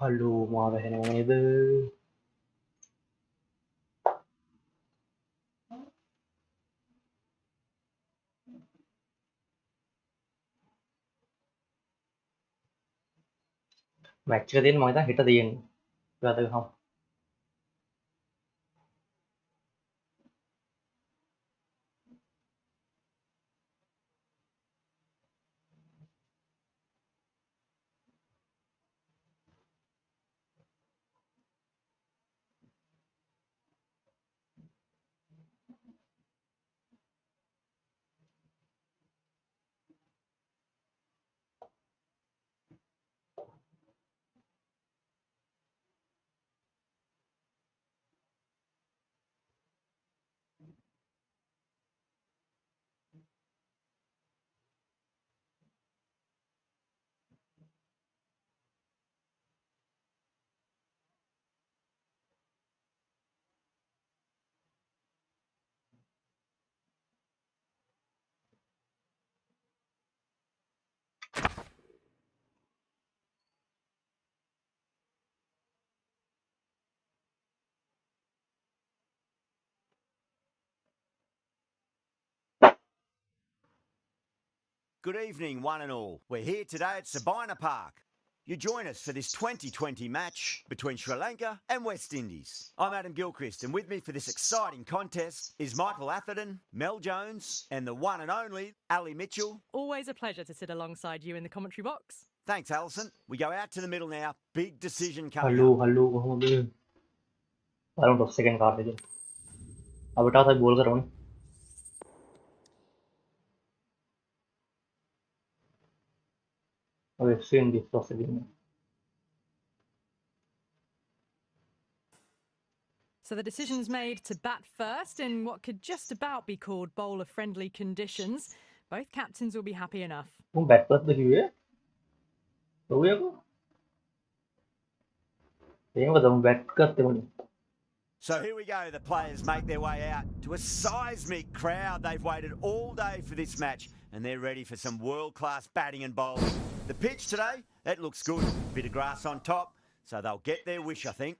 Hello, മാവേനത് match ka din mga hita diyan. Grabe ha. Good evening, one and all. We're here today at Sabina Park. You join us for this 2020 match between Sri Lanka and West Indies. I'm Adam Gilchrist, and with me for this exciting contest is Michael Atherton, Mel Jones, and the one and only Ali Mitchell. Always a pleasure to sit alongside you in the commentary box. Thanks, Alison. We go out to the middle now. Big decision coming Hello, up. hello, hello. Around of second card again. अब बता था बोल कर रहा हूँ. We've seen this possibility. So the decision's made to bat first in what could just about be called bowler-friendly conditions. Both captains will be happy enough. तुम bat पर लगी हुई है? तो ये को? ये बताऊँ बैट करते हो नहीं? So here we go, the players make their way out to a seismic crowd. They've waited all day for this match and they're ready for some world-class batting and bowling. The pitch today, it looks good. Bit of grass on top, so they'll get their wish, I think.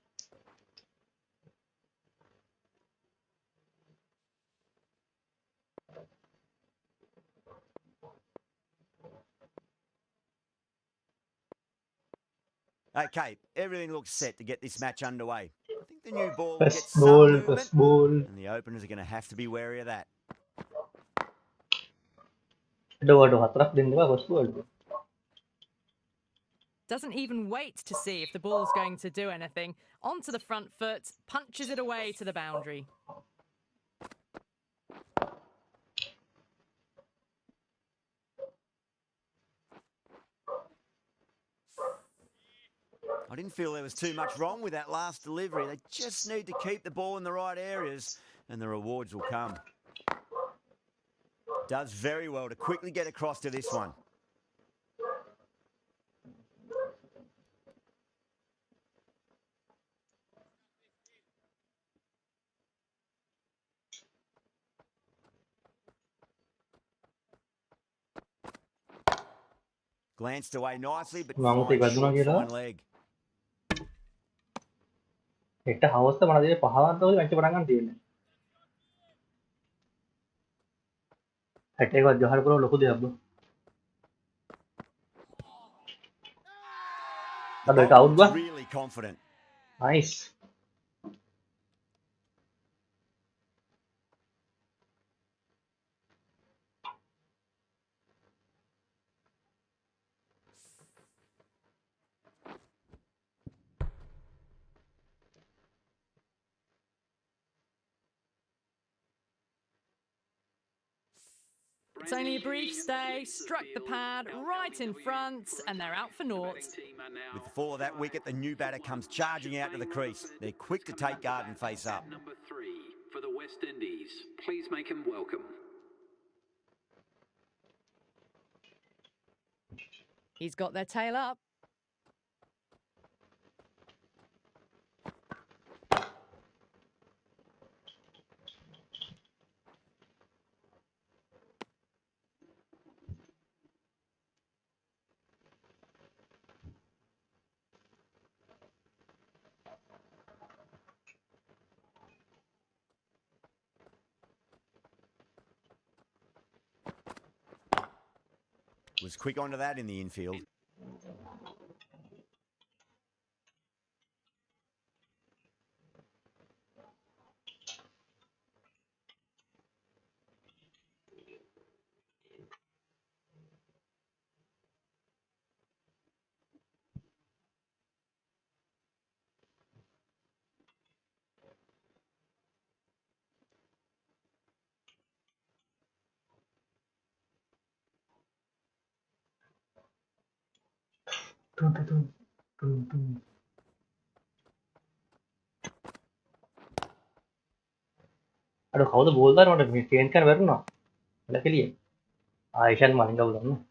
Okay, everything looks set to get this match underway. I think the new ball will get some movement, and the openers are going to have to be wary of that. Doesn't even wait to see if the ball's going to do anything. Onto the front foot, punches it away to the boundary. I didn't feel there was too much wrong with that last delivery. They just need to keep the ball in the right areas and the rewards will come. Does very well to quickly get across to this one. Glanced away nicely, but fine short, fine leg. একটা house তো বানাতে পাহাড় তো match বানাগান দিয়ে এটা একবার জহার করে লোক দিয়ে আবো আরে এটা আউট বা Really confident. Nice It's only a brief stay, struck the pad right in front, and they're out for naught. With the fall of that wicket, the new batter comes charging out to the crease. They're quick to take guard and face up. Number 3 for the West Indies. Please make him welcome. He's got their tail up. was quick onto that in the infield. අඩ කවුද ball දානවට මේ change කරන්න වැටුණා. ලකලිය. ආයිෂන් මලින් ගවුල් දාන්න.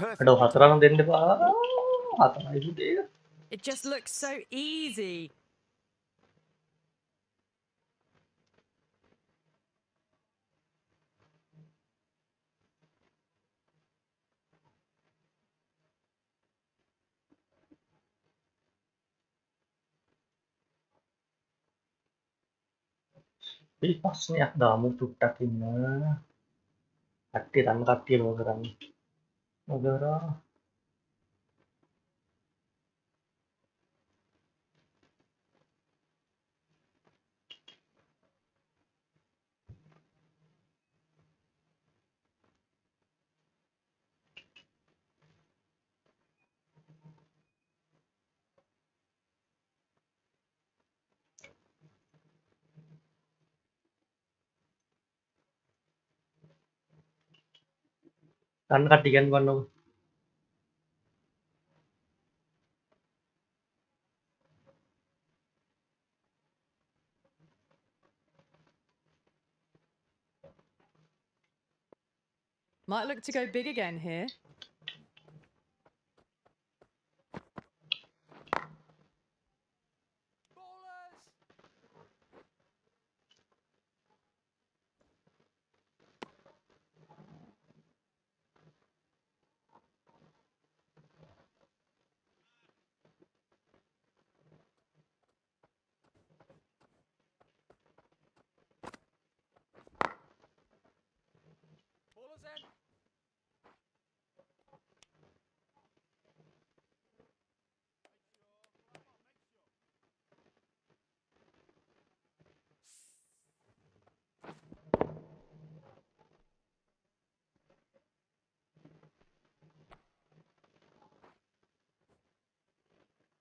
Perfect. අඩ හතරනම් දෙන්න එපා. හතරයි පුතේ. It just looks so easy. මේ ප්‍රශ්නයක් දාමු චුට්ටක් ඉන්න. කට්ටිය දන්න කට්ටිය මොකද කරන්නේ? මොකදරා දන්න කට්ටිය කියන්නේ වන්නකො. Might look to go big again here.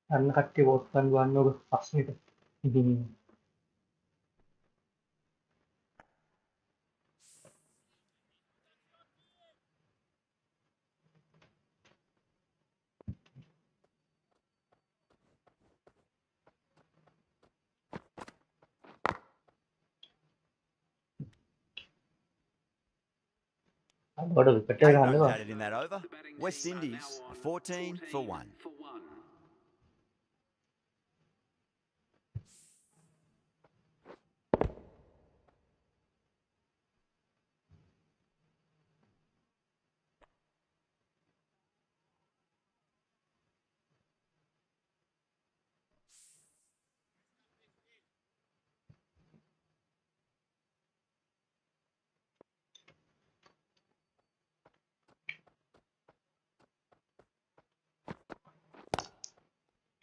දන්න කට්ටිය වෝට් කරන්න වන්නකො ප්‍රශ්නෙට. අඩ විකට 8 ගන්න runs බා. added in that over. West Indies 14 for 1.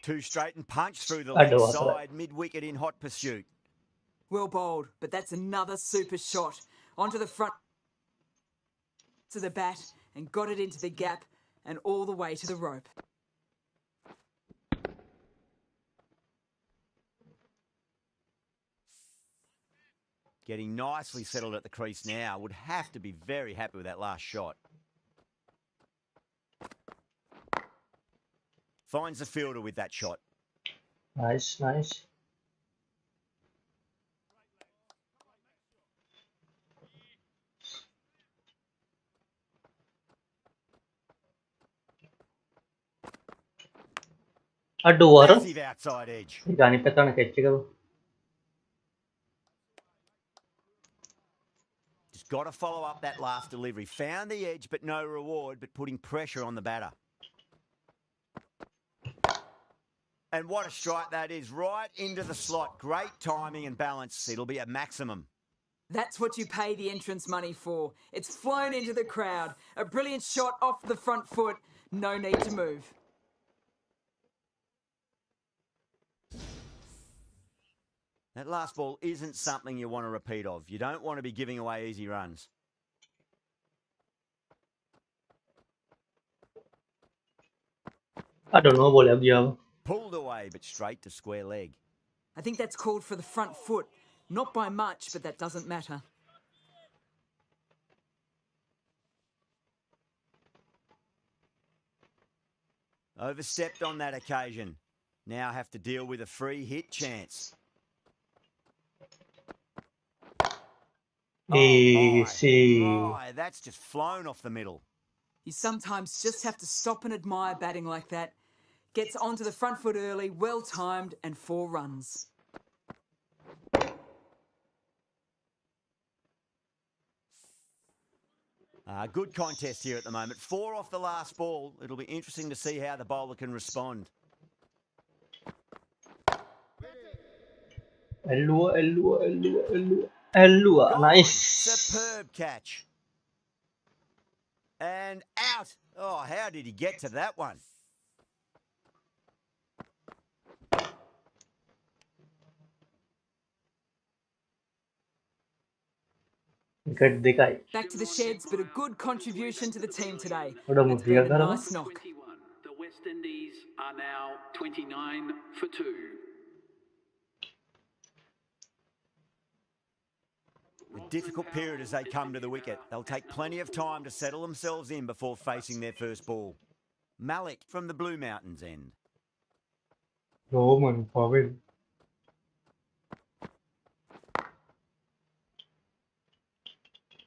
Two straight and punch through the leg Aduh, asal. side, mid-wicket in hot pursuit. Well bowled, but that's another super shot. Onto the front to the bat and got it into the gap and all the way to the rope. Getting nicely settled at the crease now. Would have to be very happy with that last shot. Finds the fielder with that shot. Nice, nice. Aduh, orang. Massive outside edge. Ganipetana kecil. Just got to follow up that last delivery. Found the edge, but no reward, but putting pressure on the batter. And what a strike that is, right into the slot. Great timing and balance. It'll be a maximum. That's what you pay the entrance money for. It's flown into the crowd. A brilliant shot off the front foot. No need to move. That last ball isn't something you want to repeat of. You don't want to be giving away easy runs. I don't know boleh dia. Pulled away, but straight to square leg. I think that's called for the front foot. Not by much, but that doesn't matter. Overstepped on that occasion. Now have to deal with a free hit chance. Easy. My, that's just flown off the middle. You sometimes just have to stop and admire batting like that. Gets onto the front foot early, well timed, and 4 runs. Good contest here at the moment. 4 off the last ball. It'll be interesting to see how the bowler can respond. Elua. Nice. Superb catch. And out. Oh, how did he get to that one? Wicket dikai. Back to the sheds, but a good contribution to the team today. Udah That's mesti been a kan? nice knock. 21. The West Indies are now 29 for 2. A difficult period as they come to the wicket. They'll take plenty of time to settle themselves in before facing their first ball. Malik from the Blue Mountains end. Roman Powell.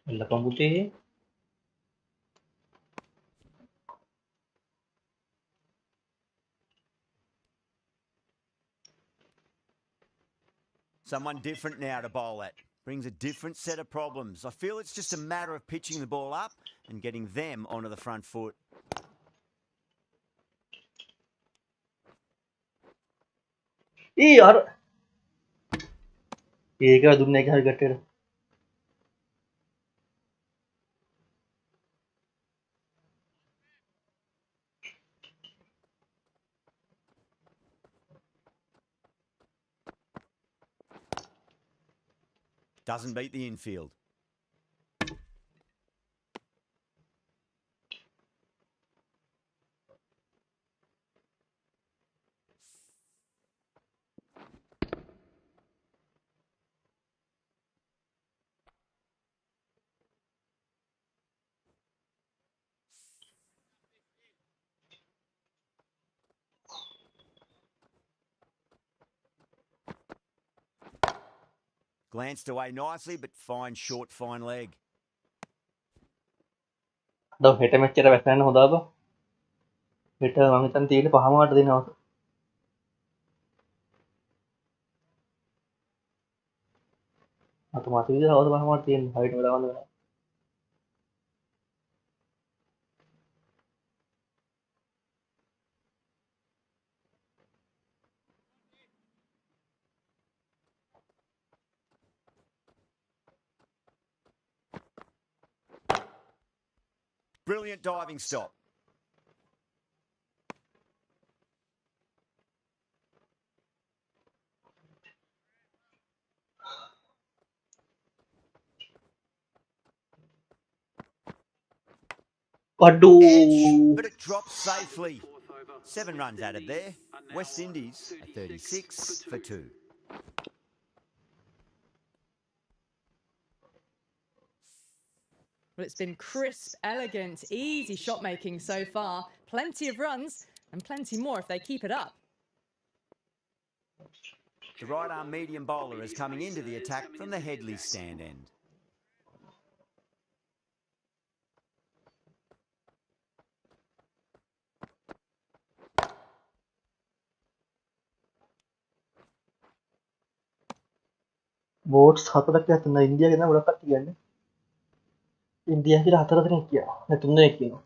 Lapang putih. Someone different now to bowl at. Brings a different set of problems. I feel it's just a matter of pitching the ball up and getting them onto the front foot. यार ये क्या दुनिया के हर गट्टे Doesn't beat the infield. Glanced away nicely, but fine short, fine leg. Đâu hết em chơi bài fan hồi đó bơ hết mà người ta tí nó bảo không đi nào otomatis dia harus paham tiền height nữa đâu Brilliant diving stop. Waduh. but it drops safely. 7 runs added there. West Indies are 36 for 2. Well, it's been crisp, elegant, easy shot making so far. Plenty of runs and plenty more if they keep it up. The right-arm medium bowler is coming into the attack from the Headley stand end. Boats 4ක් යතුනා ඉන්දියාවේ නම් ගොඩක් කට්ටිය කියන්නේ. ඉන්දියාවේ කියලා 4 දෙනෙක් කියනවා. නැත්නම් 3 දෙනෙක් කියනවා.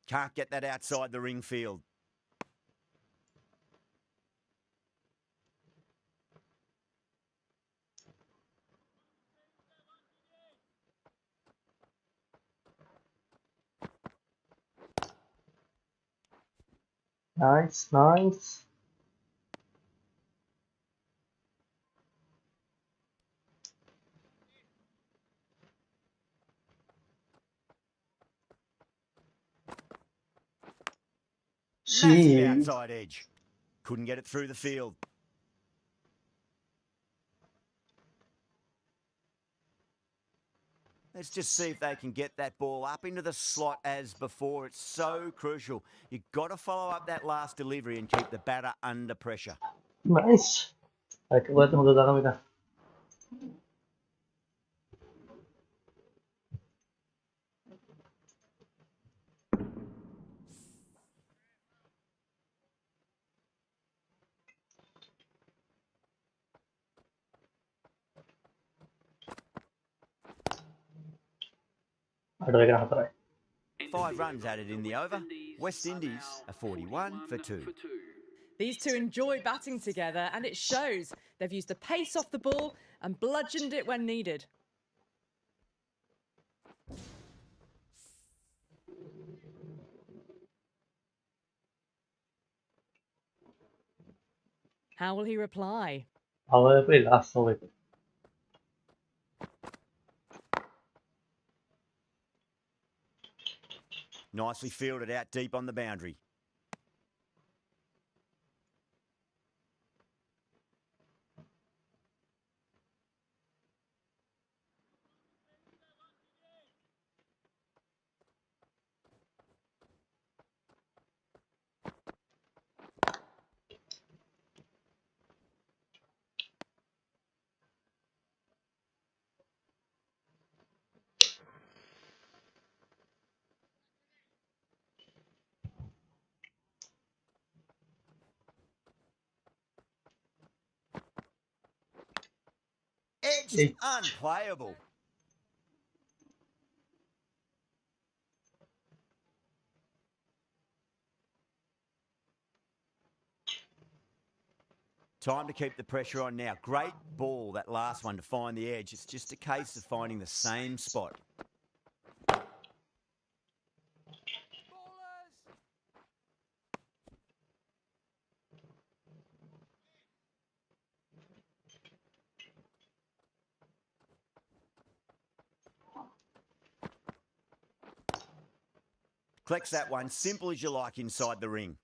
Can't get that outside the ring field. Nice, nice. Massive Jeez. outside edge. Couldn't get it through the field. Let's just see if they can get that ball up into the slot as before. It's so crucial. You've got to follow up that last delivery and keep the batter under pressure. Nice. Like what හොඳ දාගම එක. අඩ එක 4යි. 5 runs added in the over. West Indies are 41 for 2. These two enjoy batting together and it shows. They've used the pace off the ball and bludgeoned it when needed. How will he reply? Power play last over. Nicely fielded out deep on the boundary. Edged Edge. unplayable. Time to keep the pressure on now. Great ball, that last one, to find the edge. It's just a case of finding the same spot. Collects that one, simple as you like, inside the ring.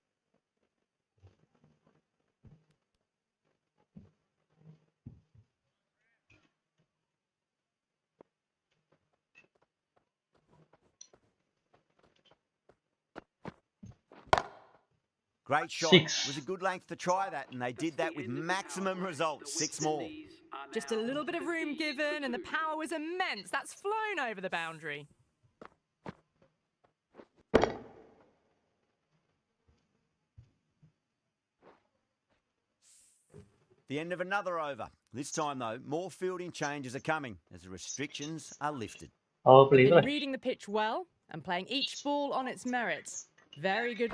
Great shot. 6. It was a good length to try that, and they did that with maximum results. 6 more. Just a little bit of room given, and the power was immense. That's flown over the boundary. The end of another over. This time, though, more fielding changes are coming as the restrictions are lifted. Power play They've right. been reading the pitch well and playing each ball on its merits. Very good.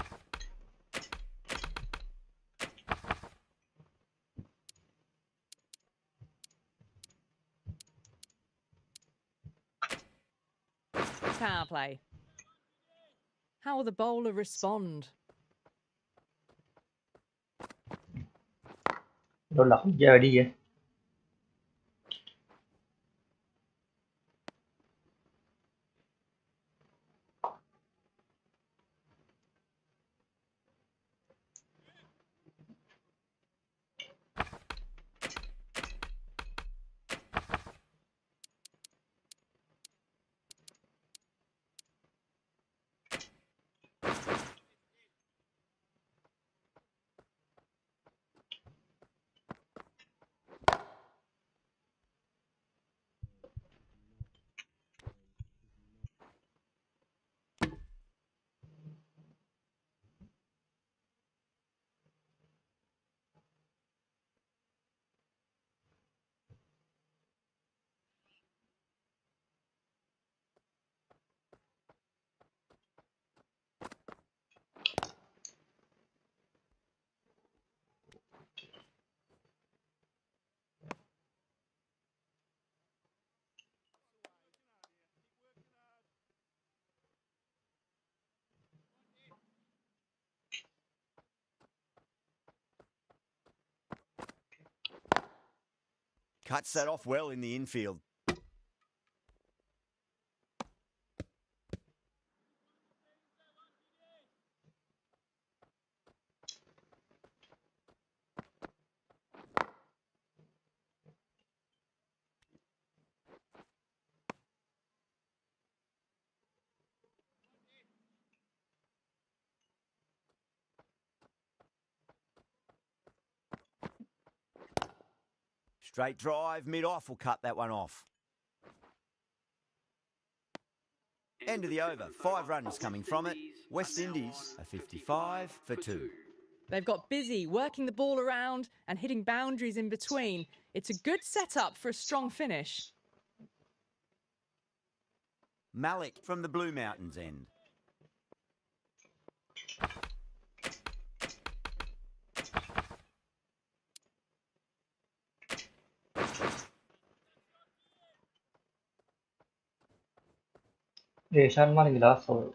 Power play. How will the bowler respond? Đó là không giờ đi vậy. Cuts that off well in the infield. Straight drive, mid-off will cut that one off. End of the over. 5 runs coming from it. West Indies are 55 for 2. They've got busy working the ball around and hitting boundaries in between. It's a good setup for a strong finish. Malik from the Blue Mountains end. Deshan maling last over.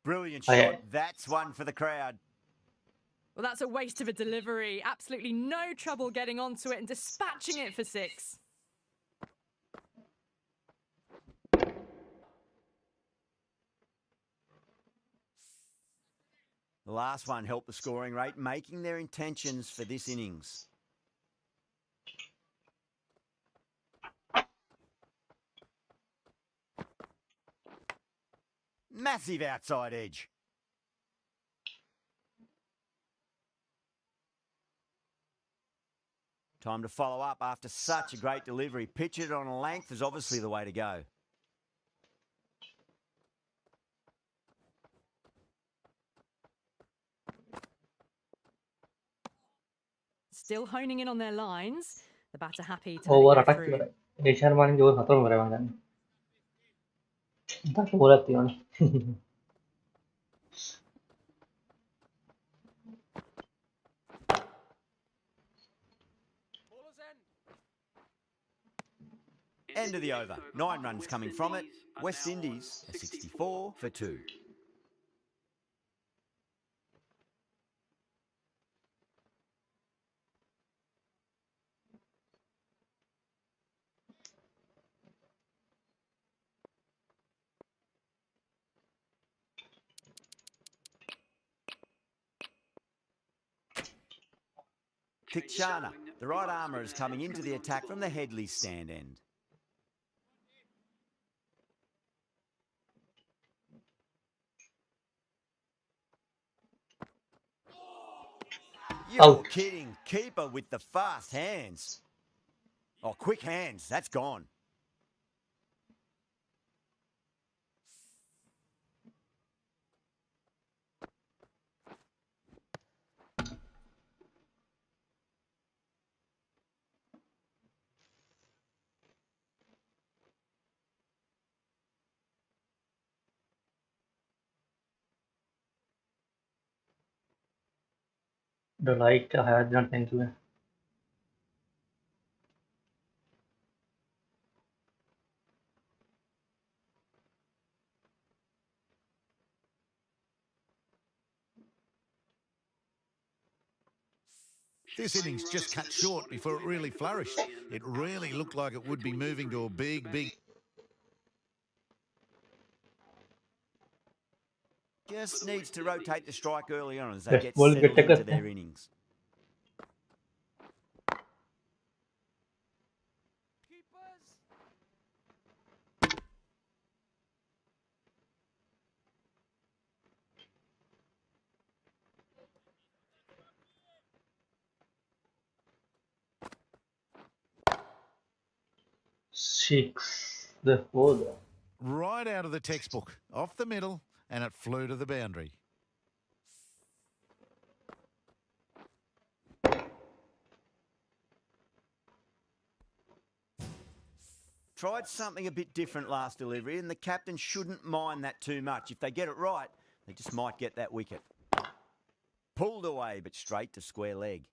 Brilliant Oh, yeah. shot. That's one for the crowd. Well, that's a waste of a delivery. Absolutely no trouble getting onto it and dispatching it for 6. The last one helped the scoring rate, making their intentions for this innings. Massive outside edge. Time to follow up after such a great delivery. Pitch it on a length is obviously the way to go. Still honing in on their lines. The batter happy to Over let it go attack through. kira. Deshan maling jor khatar ho gaya magan. Tak bola tiyon. End of the over. 9 runs coming from it. West Indies are 64 for 2. Tikshana, the right armour, is coming into the attack from the Headley stand end. You're Out. kidding. Keeper with the fast hands. Oh, quick hands. That's gone. The light has not thank you. This innings just cut short before it really flourished. It really looked like it would be moving to a big... Just needs to rotate the strike early on as they Best get ball settled get into करते their हैं. innings. Six. The four. Right out of the textbook, off the middle, and it flew to the boundary. Tried something a bit different last delivery, and the captain shouldn't mind that too much. If they get it right, they just might get that wicket. Pulled away, but straight to square leg.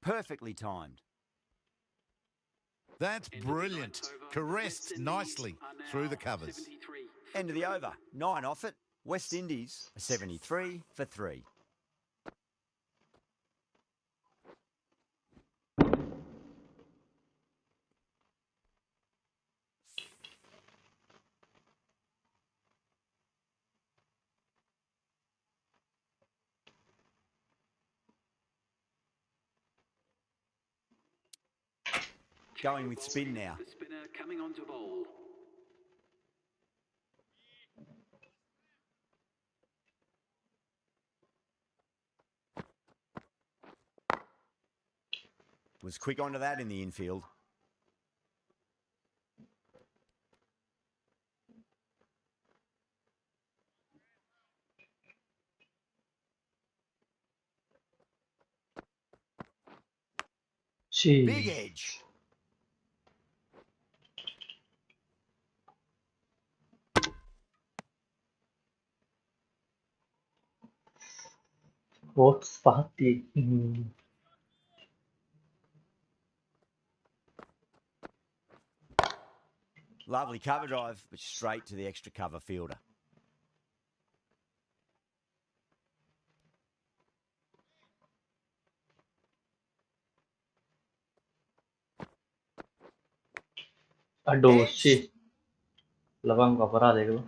Perfectly timed. That's brilliant. Caressed nicely through the covers. End of the over. 9 off it. West Indies are 73 for 3. Going with spin now. The spinner coming on to bowl. Was quick onto that in the infield. Big Jeez. edge. What's party? Lovely cover drive, but straight to the extra cover fielder. Aduh, Edge. shit. Labang का भरा देख लो.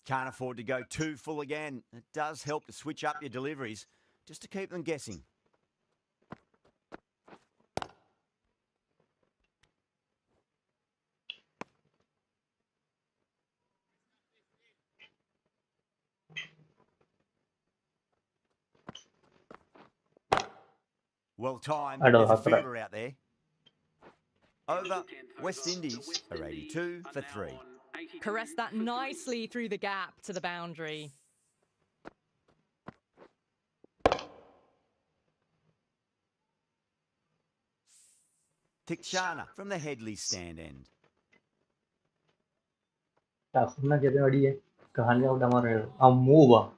Can't afford to go too full again. It does help to switch up your deliveries, just to keep them guessing. Well timed, but Aduh, there's a hatra. fielder out there. Over, West Indies are 82 for 3. Caress that nicely through the gap to the boundary. Tikshana from the Headley stand end. Tak pernah jadi dia. Kehanya udah marah. Amuba.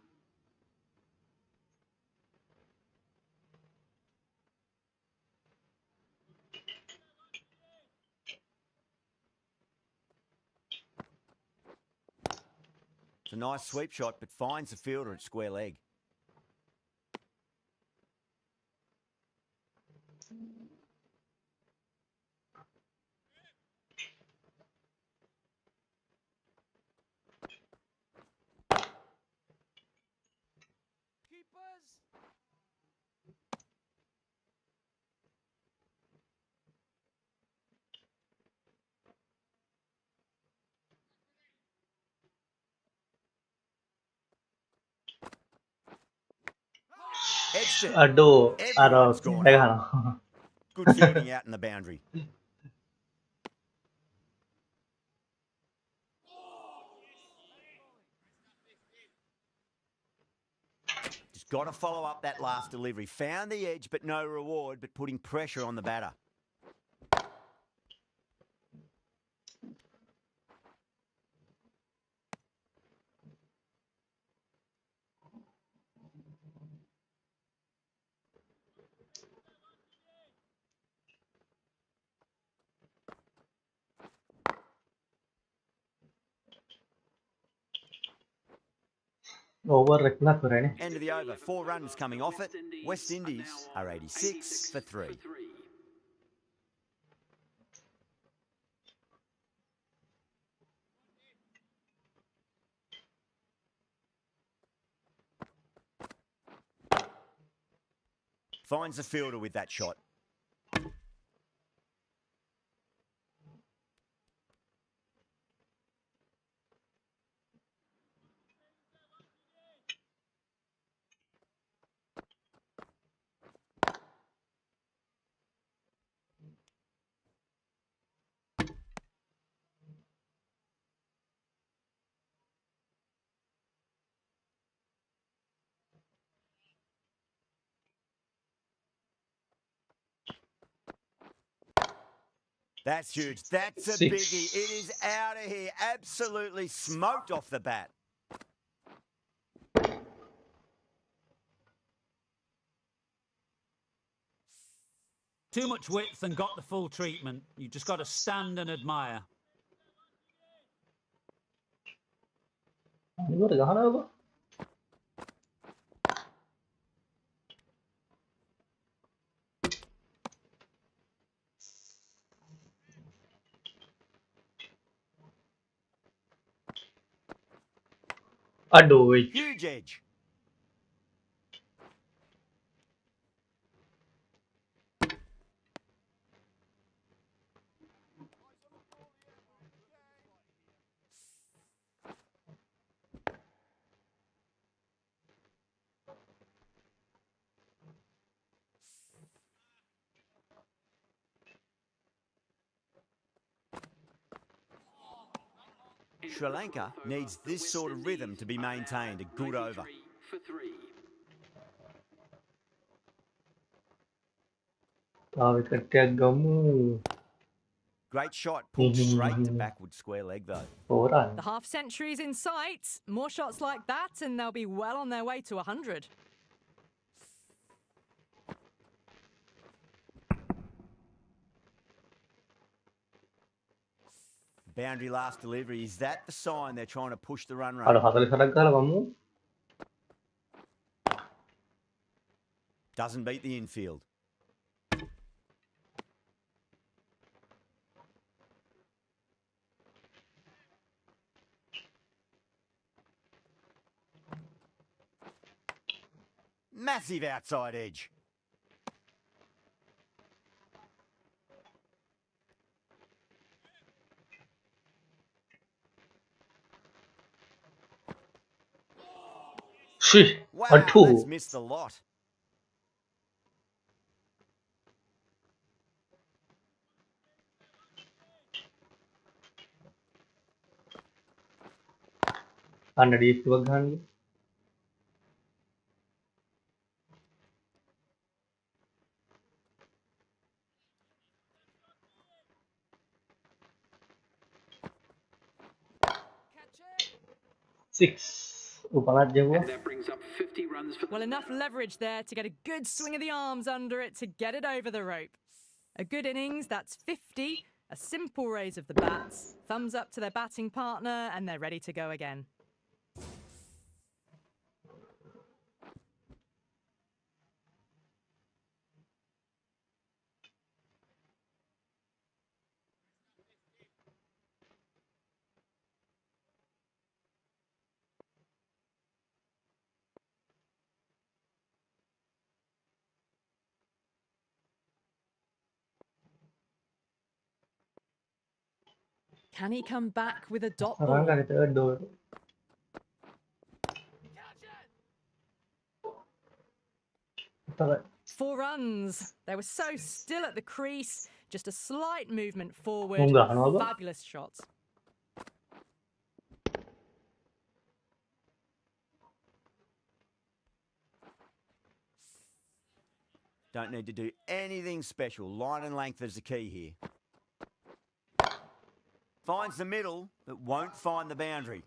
It's a nice sweep shot, but finds the fielder at square leg. Edged it. Aduh, Everyone's gone pindah up. kan? Good fielding out in the boundary. Just got to follow up that last delivery. Found the edge, but no reward, but putting pressure on the batter. Over rekna keren ini. End of the over. 4 runs coming off it. West Indies are 86 for 3. Finds the fielder with that shot. That's huge. That's a Six. biggie. It is out of here. Absolutely smoked off the bat. Too much width and got the full treatment. You just got to stand and admire. Ini gue regahan apa? Aduh, Huge edge. Sri Lanka needs this sort of rhythm to be maintained. A good over. wicket gamu. Great shot. Pulled straight to backward square leg, though. 4 run. The half century's in sight. More shots like that, and they'll be well on their way to 100. Boundary last delivery. Is that the sign they're trying to push the run Aduh, rate? kali saragala kamu. Doesn't beat the infield. Massive outside edge. Shih, Wow, that's aduh. missed the lot. Anda di bagan. Six. Banget aja gua. And that brings up 50 runs for Well, enough leverage there to get a good swing of the arms under it to get it over the rope. A good innings, that's 50. A simple raise of the bats. Thumbs up to their batting partner, and they're ready to go again. Can he come back with a dot Sekarang ball? kan itu door. Kita 4 runs. They were so still at the crease. Just a slight movement forward. munggah kan apa? Fabulous shots. Don't need to do anything special. Line and length is the key here. Finds the middle, but won't find the boundary.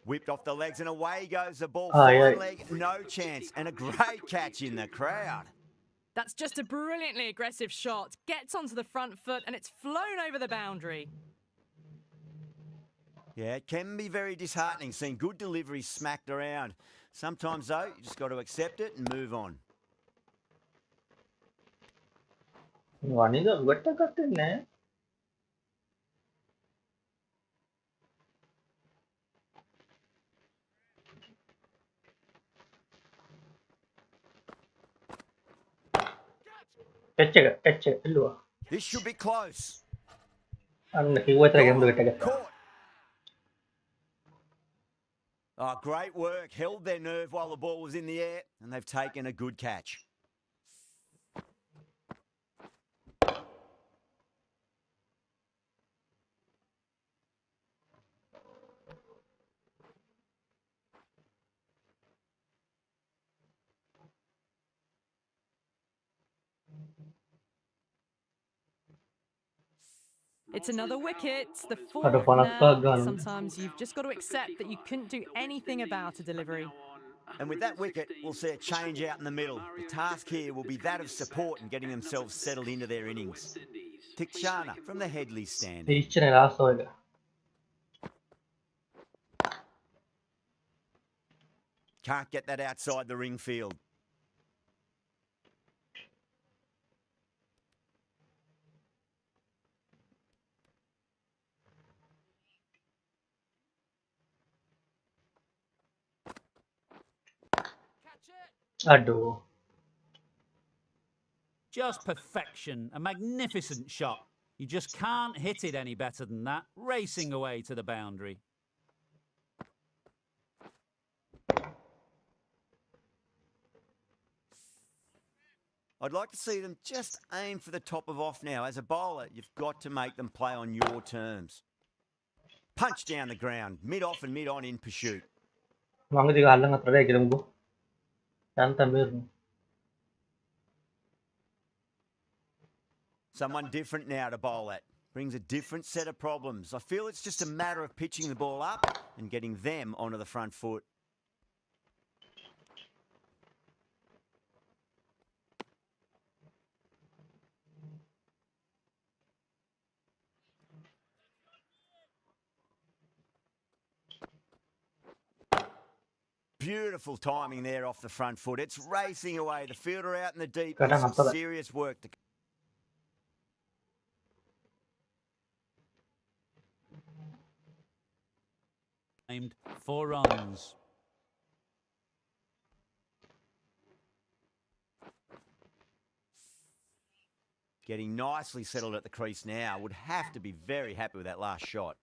Whipped off the legs and away goes the ball. Ah, yeah. Fine leg, no chance. And a great catch in the crowd. That's just a brilliantly aggressive shot. Gets onto the front foot and it's flown over the boundary. Yeah, it can be very disheartening seeing good deliveries smacked around. Sometimes, though, you just got to accept it and move on. Wanita gutta kattinne. Catch illuwa. This should be close. Annaki uatra game gutta Caught. Oh, great work. Held their nerve while the ball was in the air, and they've taken a good catch. It's another wicket, the Ada fourth panas now. bagan. Sometimes you've just got to accept that you couldn't do anything about a delivery. And with that wicket, we'll see a change out in the middle. The task here will be that of support and getting themselves settled into their innings. Tikshana from the Headley stand. Ichne last over. Can't get that outside the ring field. Aduh. Just perfection. A magnificent shot. You just can't hit it any better than that. Racing away to the boundary. I'd like to see them just aim for the top of off now. As a bowler, you've got to make them play on your terms. Punch down the ground, mid-off and mid-on in pursuit. Mga di kalang at rin kilang bu. Tanta meron. Someone different now to bowl at. Brings a different set of problems. I feel it's just a matter of pitching the ball up and getting them onto the front foot. Beautiful timing there off the front foot. It's racing away. The fielder out in the deep. Kadang Some apa tak? serious work to Aimed 4 runs. getting nicely settled at the crease now. Would have to be very happy with that last shot.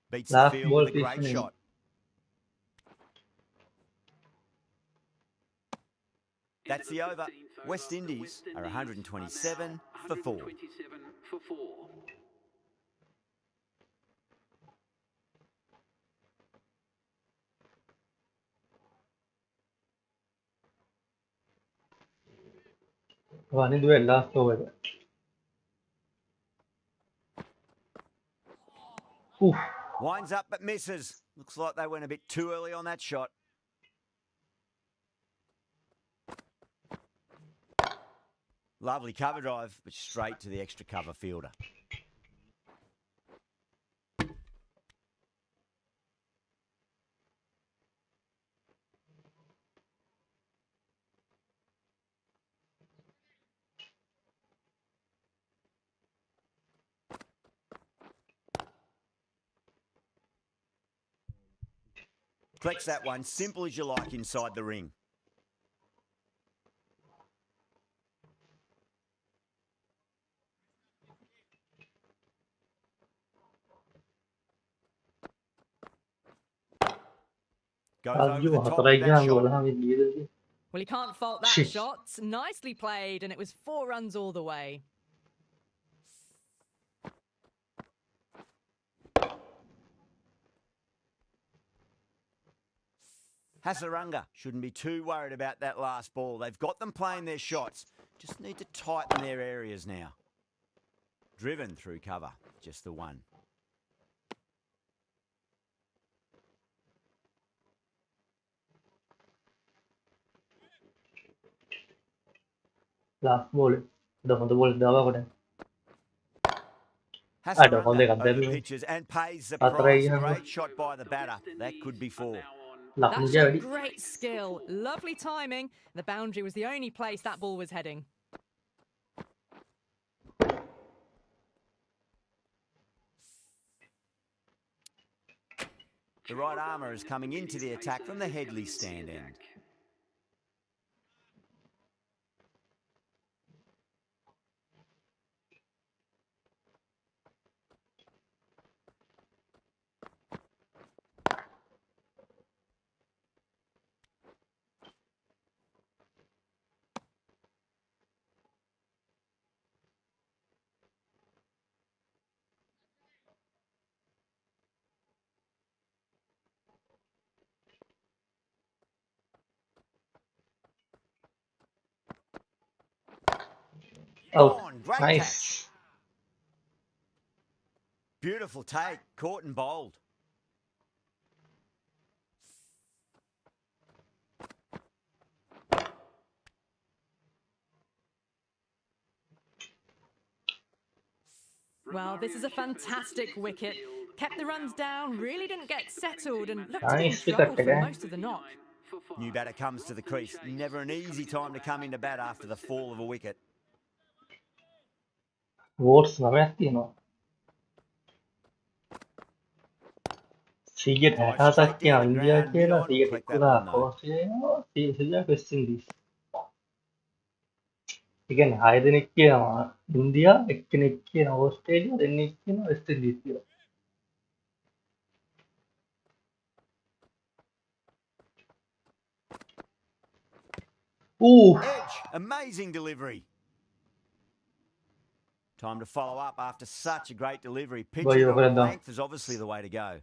Beats the Last field ball with a great pitching. shot. That's the over. West Indies are 127 for 4. Wah, ini duel last over. Oof. Winds up but misses. Looks like they went a bit too early on that shot. Lovely cover drive, but straight to the extra cover fielder. Collects that one, simple as you like inside the ring. Goes over Aduh, the top hatray with that yang shot. bola kami dia tadi. Well, you can't fault that Shit. shot. Nicely played, and it was 4 runs all the way. Hasaranga shouldn't be too worried about that last ball. They've got them playing their shots. Just need to tighten their areas now. Driven through cover, just the one. Last ball. Dah untuk ball dah apa dah? Hasaranga overpitches and pays the price. yang Great shot by the batter. That could be 4. Lah That dia showed tadi. great skill, lovely timing. The boundary was the only place that ball was heading. The right armour is coming into the attack from the Headley stand end. Out. On, great Nice. catch. Beautiful take, caught and bowled. Well, this is a fantastic wicket. Kept the runs down, really didn't get settled, and looked to be in Nice trouble wicket for again. most of the knock. New batter comes to the crease. Never an easy time to come into bat after the fall of a wicket. Votes namanya තියෙනවා. 160ක් down the India ground, කියලා mid-on will click that 111 one, though. ඕස්ට්‍රේලියාව 100ක් west Indies. ඒ කියන්නේ 6 දෙනෙක් කියනවා India, එක්කෙනෙක් කියනවා ඕස්ට්‍රේලියා, දෙන්නෙක් කියනවා වෙස්ට් ඉන්ඩීස් කියලා. Ooh, Edge, amazing delivery. Time to follow up after such a great delivery. Pitching Boy, it on Brenda. length is obviously the way to go.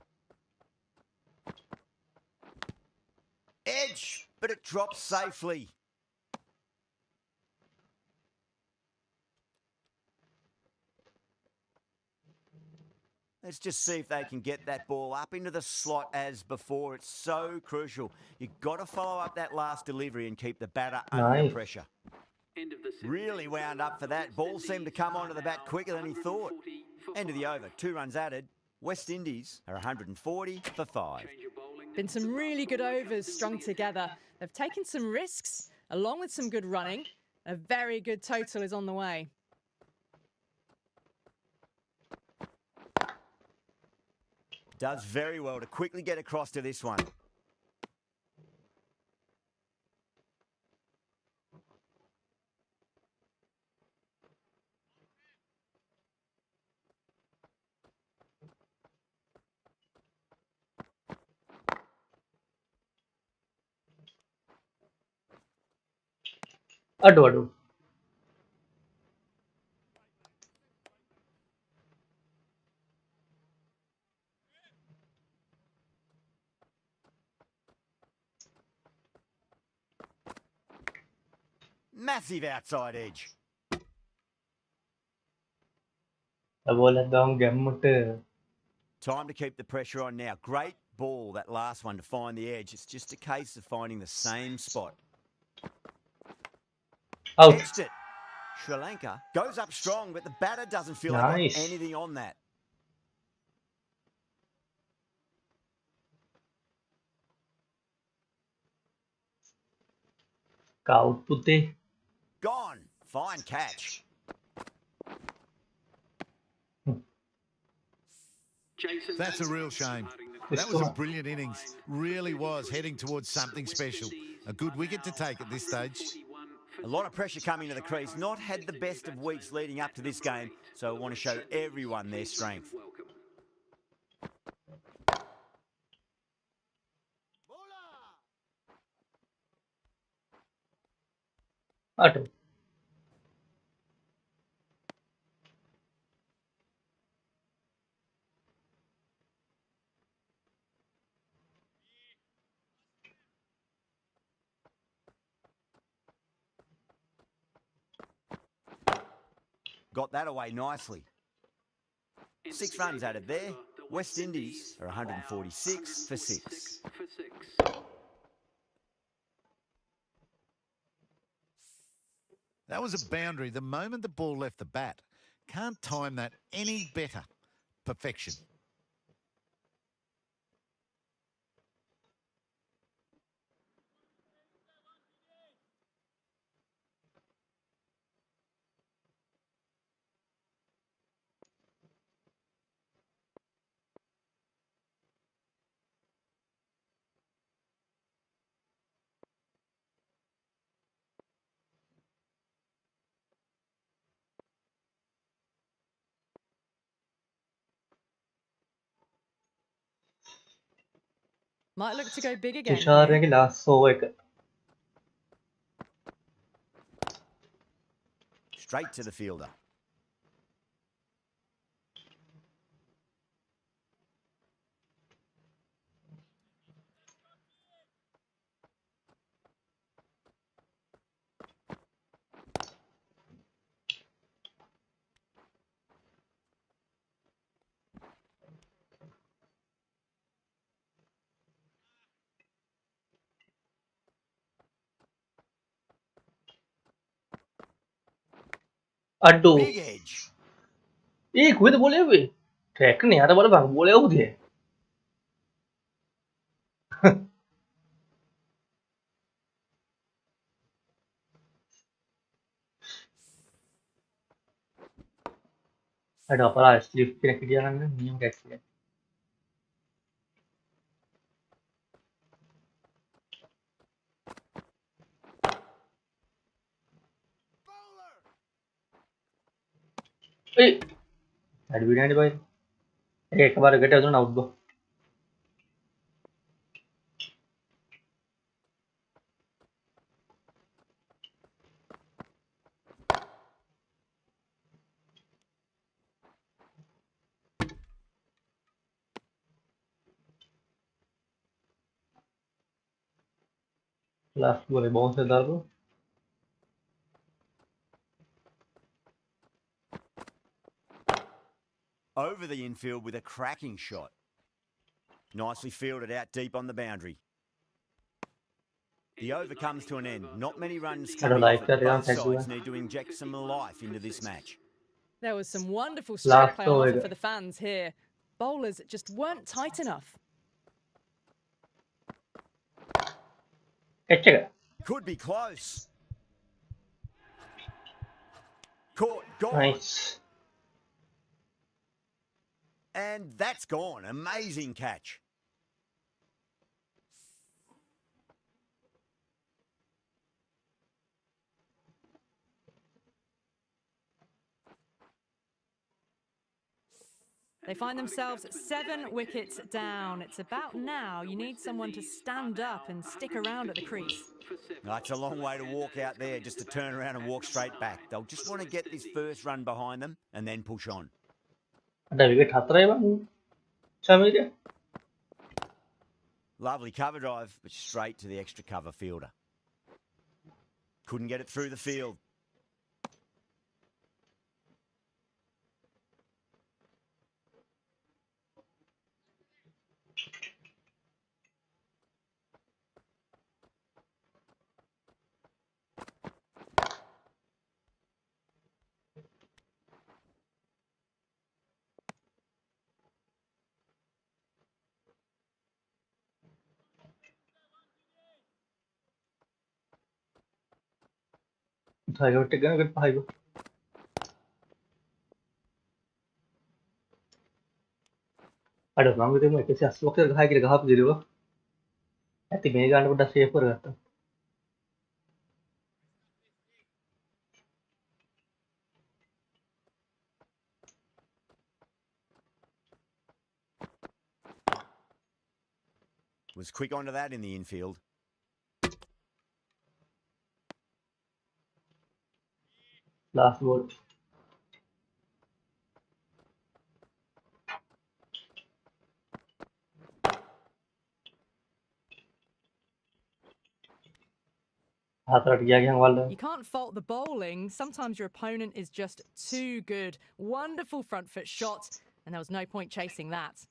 Edge, but it drops safely. Let's just see if they can get that ball up into the slot as before. It's so crucial. You've got to follow up that last delivery and keep the batter under Nice. pressure. Really wound up for that. Ball seemed to come onto the bat quicker than he thought. End of the over. 2 runs added. West Indies are 140 for 5. Been some really good overs strung together. They've taken some risks, along with some good running. A very good total is on the way. Does very well to quickly get across to this one. අඩු. Massive outside edge. බෝල ගම් ගැම්මට Time to keep the pressure on now. Great ball, that last one, to find the edge. It's just a case of finding the same spot. out. Edged it. Sri Lanka goes up strong, but the batter doesn't feel they Nice. got anything on that. Kaut putih. Gone. Fine catch. Jason, That's a real shame. That was a brilliant innings. Really was heading towards something special. A good wicket to take at this stage. A lot of pressure coming to the crease. Not had the best of weeks leading up to this game, so I want to show everyone their strength. Aduh. Got that away nicely. 6 runs out of there. West Indies are 146 for 6. That was a boundary the moment the ball left the bat. Can't time that any better. Perfection. Might look to go big again Tushar here. के last over එක. Straight to the fielder. Aduh. Big edge. Gue tuh boleh weh. Track nih ada boleh bang, boleh dia. Ada apa lah, sleeve kira dia kan ni yang kayak gini. Ada video di bawah. Kemarin gede tuh out gua. Last boleh bounce sedar tuh. Over the infield with a cracking shot. Nicely fielded out deep on the boundary. The over comes to an end. Not many runs I don't coming off like it. that, yeah, Both thank you. sides need to inject some life into this match. There was some wonderful Last strike play on over. offer for the fans here. Bowlers just weren't tight enough. Check. Could be close. Caught, gone. Nice. And that's gone. Amazing catch. They find themselves 7 wickets down. It's about now you need someone to stand up and stick around at the crease. That's a long way to walk out there just to turn around and walk straight back. They'll just want to get this first run behind them and then push on. Ada wicket hatra ya bang. Sama dia. Lovely cover drive, but straight to the extra cover fielder. Couldn't get it through the field. පහයි tech ගන්නකට පහයි. අර මම හිතුවේ 180ක් ගහයි කියලා ගහපු දිරුව. ඇති මේ ගන්න පොඩ්ඩක් සේව් කරගත්තා. Was quick onto that in the infield. Last ball. හතරට ගියා ගියන් වල්ද. You can't fault the bowling. Sometimes your opponent is just too good. Wonderful front foot shot, and there was no point chasing that.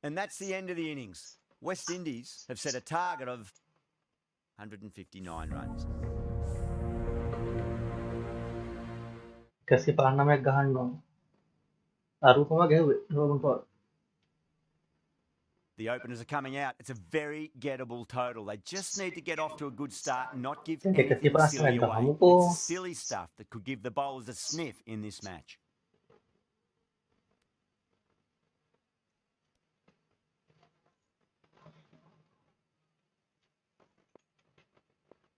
And that's the end of the innings. West Indies have set a target of 159 runs. 159ක් ගහන්න ඕන. අරුපම ගැහුවේ Roman පොල්. The openers are coming out. It's a very gettable total. They just need to get off to a good start and not give Think anything it's silly the away. Hamko. It's silly stuff that could give the bowlers a sniff in this match.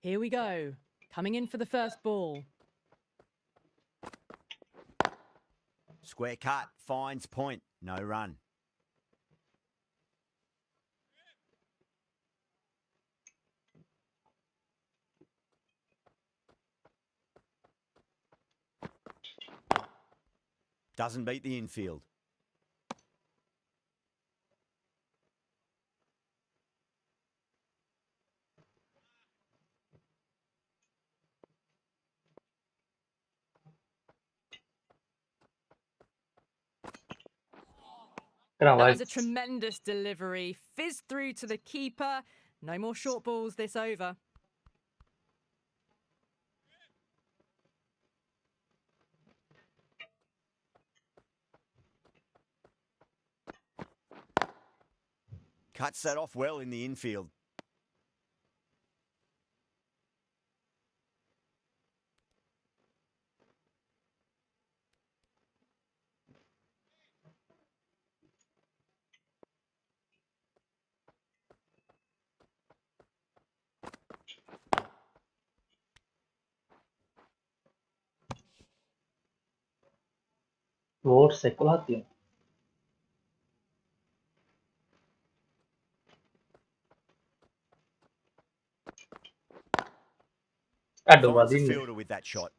Here we go. Coming in for the first ball. Square cut, finds point, no run. Doesn't beat the infield. That was a tremendous delivery. Fizzed through to the keeper. No more short balls this over. Cuts that off well in the infield. Watts 11ක් තියෙනවා. අඩෝ Finds the වදින්නේ. fielder with that shot.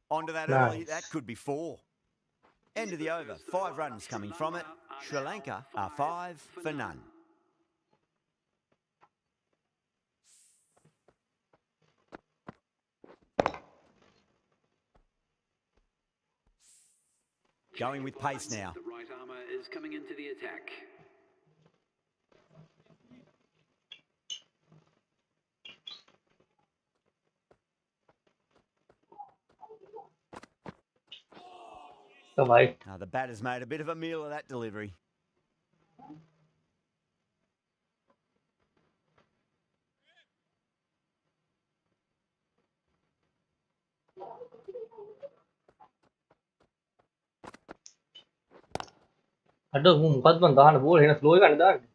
Onto that early, Nice. that could be 4. End of the over, 5 runs coming from it. Sri Lanka are 5 for none. Going with pace now. The right armour is coming into the attack. තමයි. Now the batter's made a bit of a meal of that delivery. අඩෝ මොකද්ද මං ගහන ball එන slow එකක් දාන්නේ.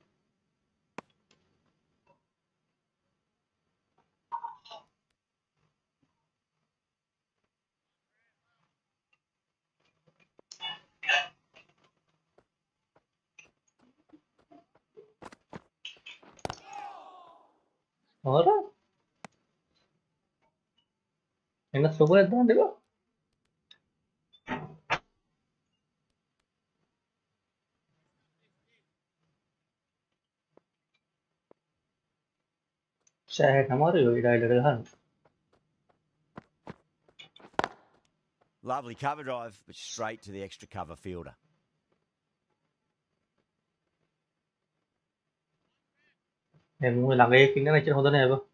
හොර එන ස්ලෝ එකක් දාන්න එපා. සෑහෙන අමාරුයි ඔය ඩයිලර් ගහන්න. Lovely cover drive, but straight to the extra cover fielder. Em người làm cái này trên hồ này không?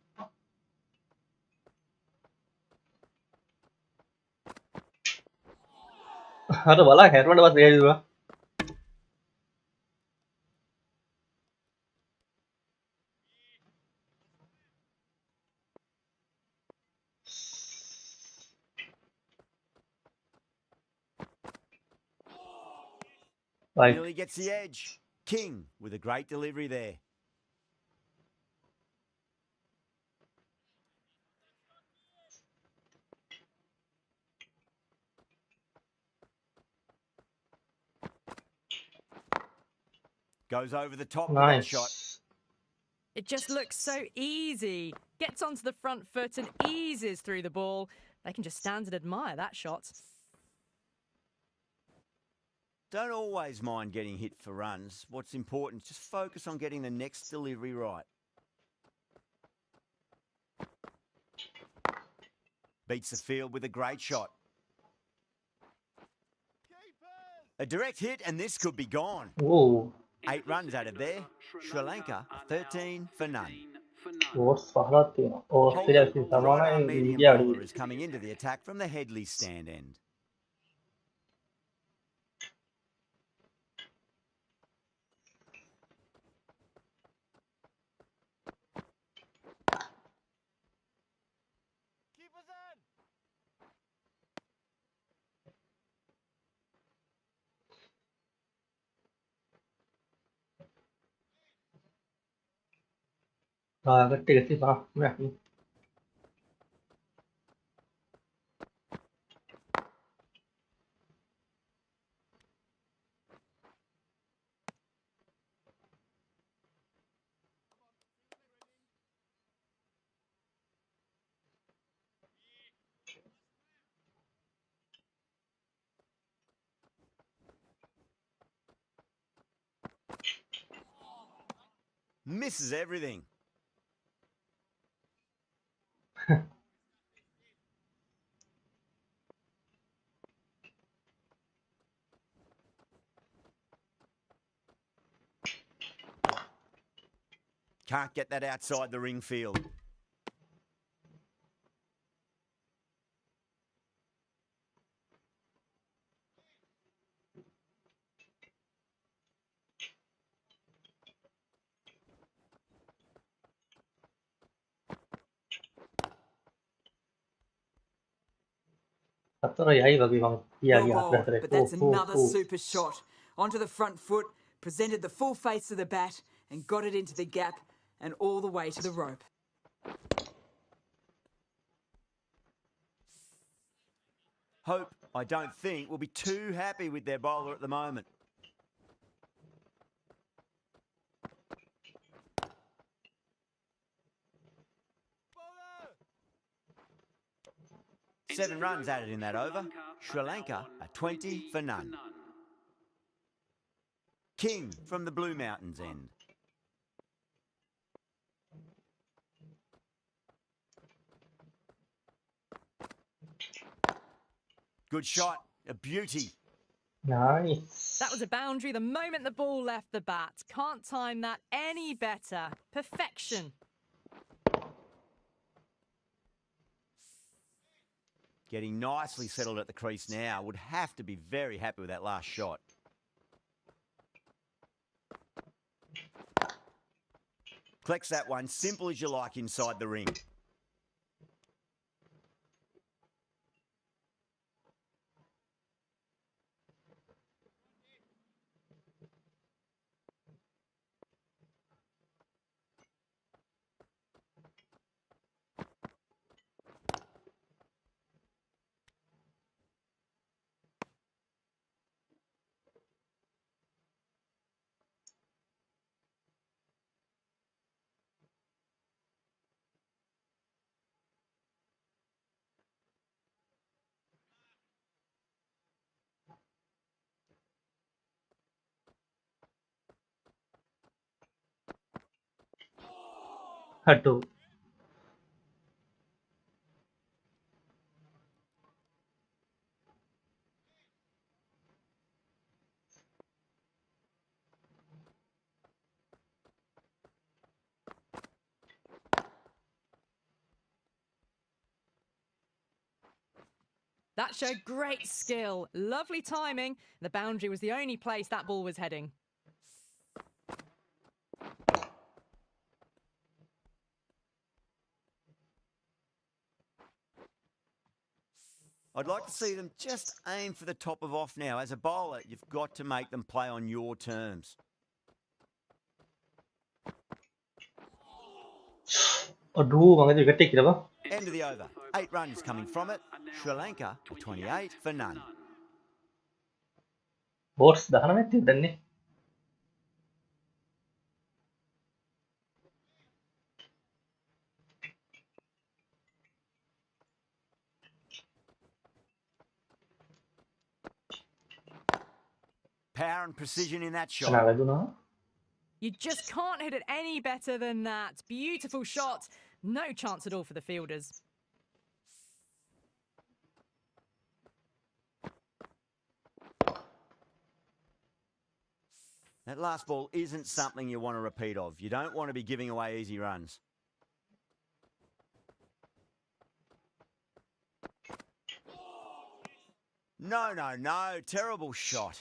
Ada bola head mana pas dia dulu. Baik. Nearly gets the edge. King with a great delivery there. Goes over the top with that shot. Nice. It just looks so easy. Gets onto the front foot and eases through the ball. They can just stand and admire that shot. Don't always mind getting hit for runs. What's important is just focus on getting the next delivery right. Beats the field with a great shot. A direct hit and this could be gone. Wow. 8 runs out of there. Sri Lanka 13 for none. Bos Fahrat ya. Oh, Holden, sih the sama right lah arm yang medium dia bowler, di. is coming into the attack from the Headley stand end. Gede sih Pak. Nah, Misses everything. Can't get that outside the ring field. satu ya bagi bang. Iya Well iya bowled, sudah. but that's another super shot. Onto the front foot, presented the full face of the bat and got it into the gap and all the way to the rope. Hope, I don't think, will be too happy with their bowler at the moment. Seven runs added in that over. Sri Lanka are 20 for none. King from the Blue Mountains end. Good shot, a beauty. Nice. That was a boundary the moment the ball left the bat. Can't time that any better. Perfection. Getting nicely settled at the crease now. Would have to be very happy with that last shot. Collects that one, simple as you like inside the ring. Aduh. That showed great skill, lovely timing. The boundary was the only place that ball was heading. I'd like to see them just aim for the top of off now. As a bowler, you've got to make them play on your terms. Aduh, bang itu ketik dah, bang. End of the over. 8 runs coming from it. Sri Lanka at 28 for none. Bos, dah kan mati dan ni. Power and precision in that shot. Kenapa tu nah? You just can't hit it any better than that. Beautiful shot. No chance at all for the fielders. That last ball isn't something you want to repeat of. You don't want to be giving away easy runs. No, no, no. Terrible shot.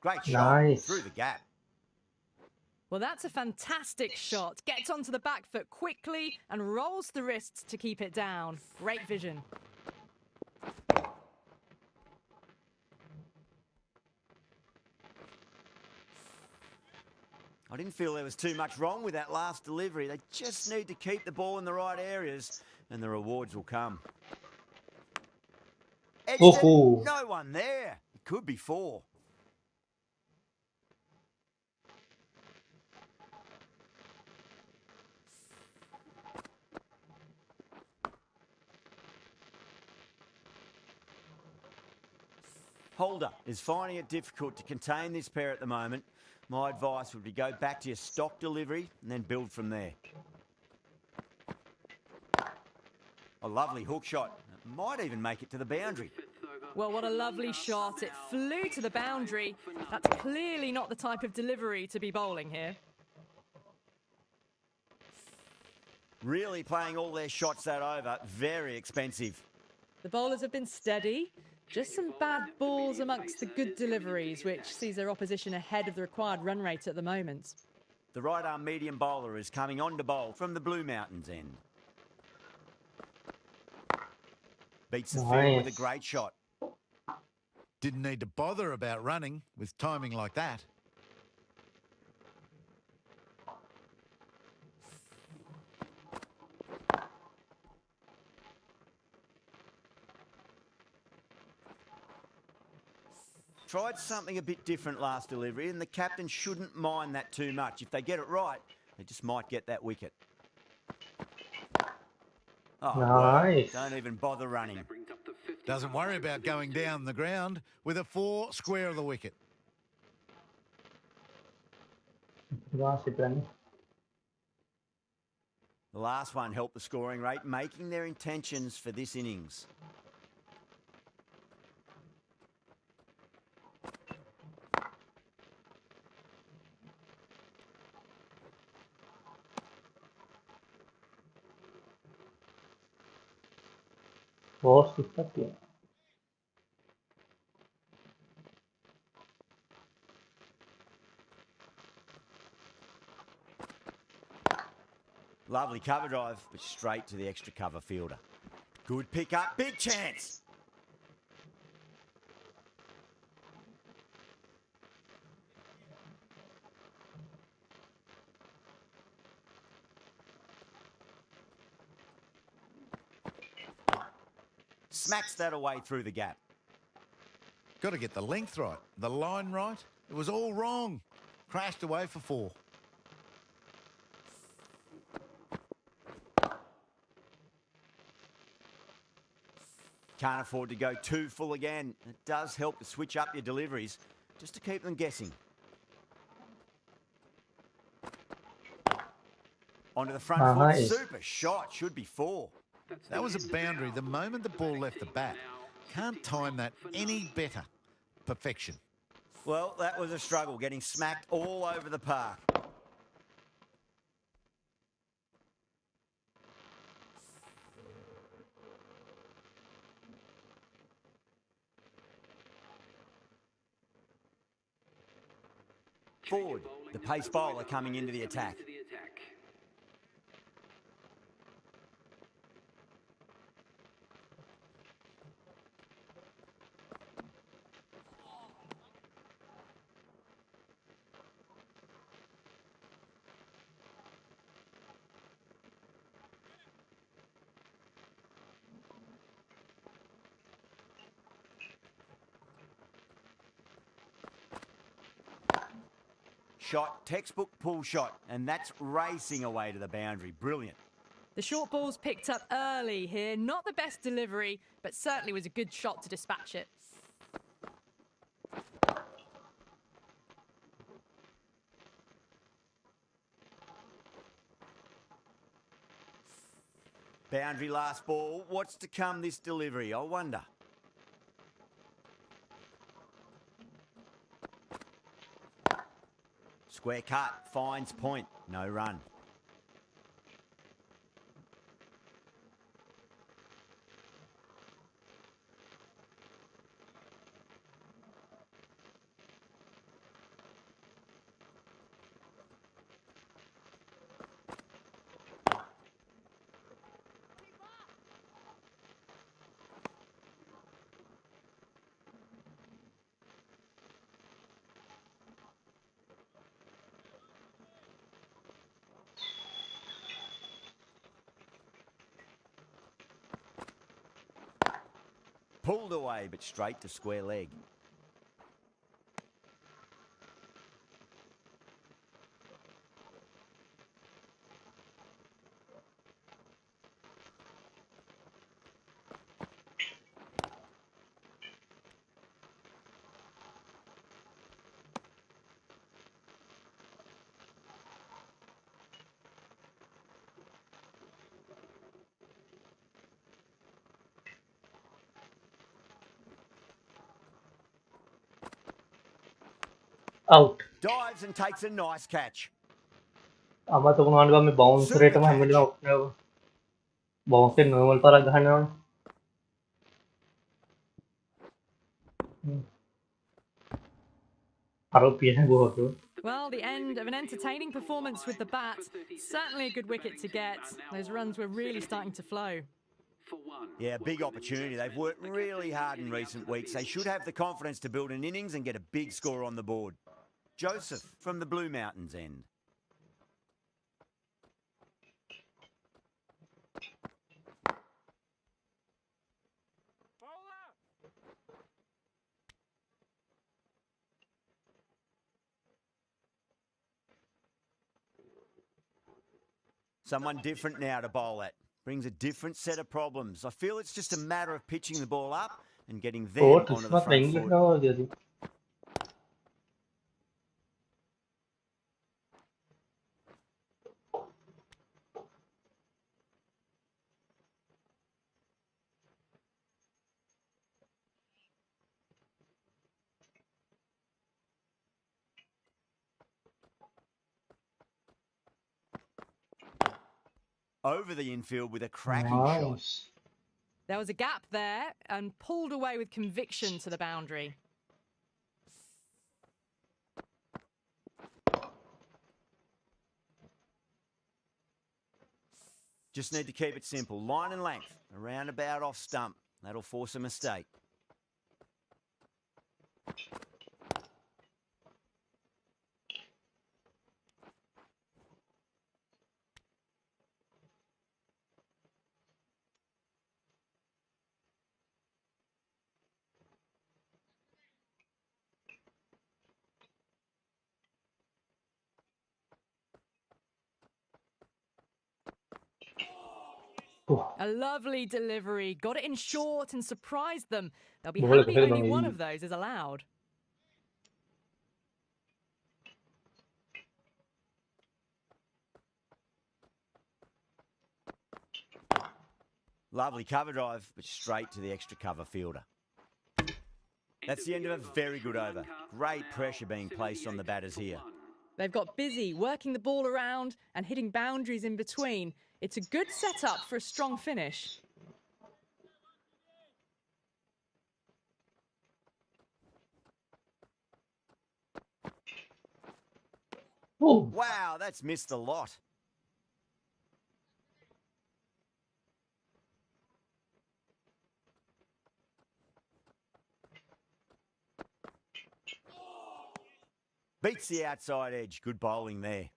Great shot. Nice. Through the gap. Well, that's a fantastic shot. Gets onto the back foot quickly and rolls the wrists to keep it down. Great vision. I didn't feel there was too much wrong with that last delivery. They just need to keep the ball in the right areas and the rewards will come. Oh. No one there. It could be 4. Holder is finding it difficult to contain this pair at the moment. My advice would be go back to your stock delivery and then build from there. A lovely hook shot. It might even make it to the boundary. Well, what a lovely shot. It flew to the boundary. That's clearly not the type of delivery to be bowling here. Really playing all their shots that over. Very expensive. The bowlers have been steady. Just some bad balls amongst the good deliveries, which sees their opposition ahead of the required run rate at the moment. The right-arm medium bowler is coming on to bowl from the Blue Mountains end. Beats the field with a great shot. Didn't need to bother about running with timing like that. Tried something a bit different last delivery, and the captain shouldn't mind that too much. If they get it right, they just might get that wicket. Oh, Nice. well, don't even bother running. Doesn't worry about going down the ground with a 4 square of the wicket. Masih berani. The last one helped the scoring rate, making their intentions for this innings. Bos, cepat ya. Lovely cover drive, but straight to the extra cover fielder. Good pick up, big chance. Smacks that away through the gap. Got to get the length right, the line right. It was all wrong. Crashed away for 4. Can't afford to go too full again. It does help to switch up your deliveries. just to keep them guessing. Onto the front foot, Nice. super shot, should be 4. That was a boundary the moment the ball left the bat. Can't time that any better. Perfection. Well, that was a struggle, getting smacked all over the park. Forward, the pace bowler coming into the attack. Shot, textbook pull shot, and that's racing away to the boundary. Brilliant. The short ball's picked up early here. Not the best delivery, but certainly was a good shot to dispatch it. Boundary last ball. What's to come this delivery, I wonder? Square cut, finds point, no run. Pulled away, but straight to square leg. Out. Dives and takes a nice catch. Ama to kung ano ba may bounce rate mo hamil na out na bounce normal para gahan Well, the end of an entertaining performance with the bat. Certainly a good wicket to get. Those runs were really starting to flow. Yeah, big opportunity. They've worked really hard in recent weeks. They should have the confidence to build an innings and get a big score on the board. Joseph from the Blue Mountains end. Someone different now to bowl at. Brings a different set of problems. I feel it's just a matter of pitching the ball up and getting them onto the front foot. Over the infield with a cracking shot. There was a gap there and pulled away with conviction to the boundary. Just need to keep it simple. Line and length, around about off stump. That'll force a mistake. A lovely delivery. Got it in short and surprised them. They'll be happy only one of those is allowed. Lovely cover drive, but straight to the extra cover fielder. That's the end of a very good over. Great pressure being placed on the batters here. They've got busy working the ball around and hitting boundaries in between. It's a good setup for a strong finish. Oh, Wow, that's missed a lot. Beats the outside edge. Good bowling there.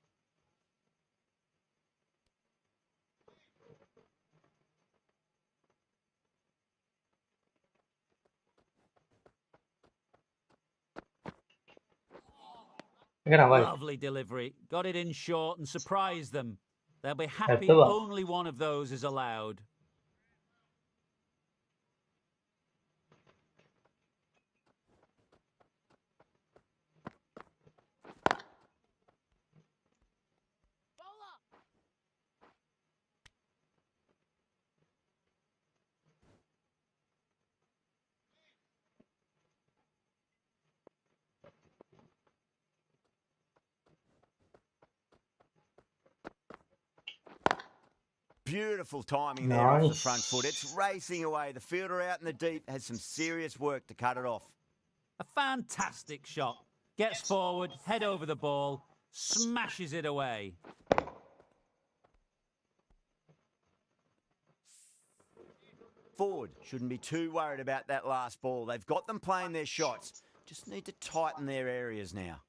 kenapa? Lovely delivery. Got it in short and surprised them. They'll be happy Betul, Bang. only one of those is allowed. Beautiful timing there off the Nice. front foot. It's racing away. The fielder out in the deep has some serious work to cut it off. A fantastic shot. Gets forward, head over the ball, smashes it away. Forward shouldn't be too worried about that last ball. They've got them playing their shots. Just need to tighten their areas now.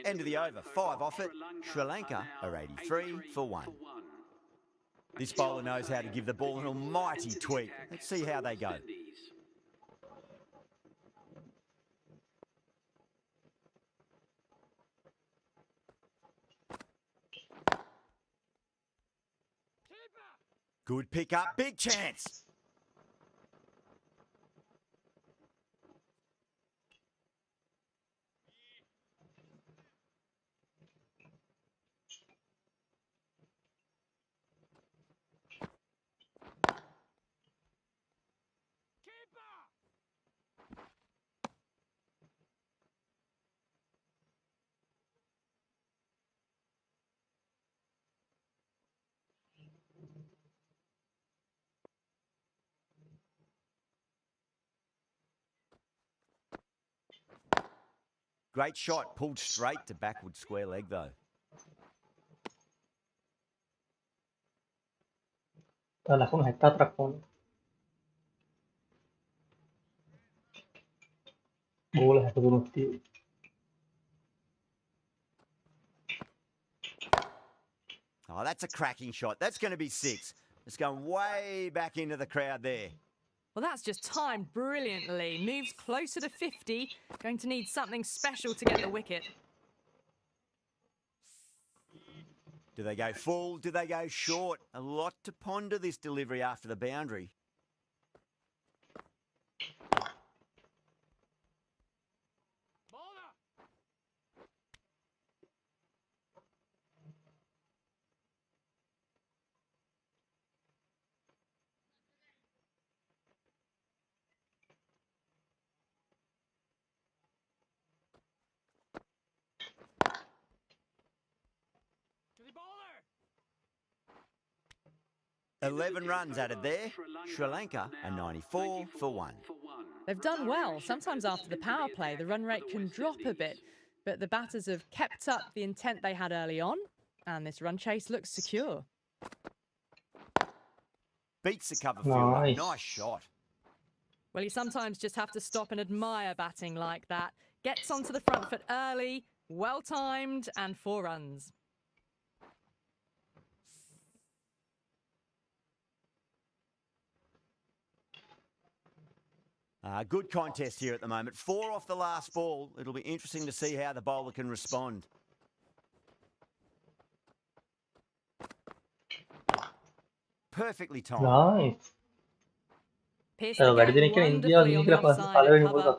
End of the over. 5 off it. Sri Lanka are 83 for 1. This bowler knows how to give the ball an almighty tweak. Let's see how they go. Good pick up. Big chance. Great shot, pulled straight to backward square leg though. Dalla không hãy ta trắc con. Bola hãy tôi một tiêu. Oh, that's a cracking shot. That's going to be 6. It's going way back into the crowd there. Well, that's just timed brilliantly. Moves closer to 50. Going to need something special to get the wicket. Do they go full? Do they go short? A lot to ponder this delivery after the boundary. To the bowler. 11 runs added there. Sri Lanka are 94 for 1. They've done well. Sometimes after the power play, the run rate can drop a bit, but the batters have kept up the intent they had early on, and this run chase looks secure. Beats the cover fielder. Nice. Nice shot. Well, you sometimes just have to stop and admire batting like that. Gets onto the front foot early, well-timed, and 4 runs. Good contest here at the moment. 4 off the last ball. It'll be interesting to see how the bowler can respond. Perfectly timed. Nice. Pierced Kalau again Gadis ini kan India wonderfully ini on the kenapa offside kalau ini cover. bola.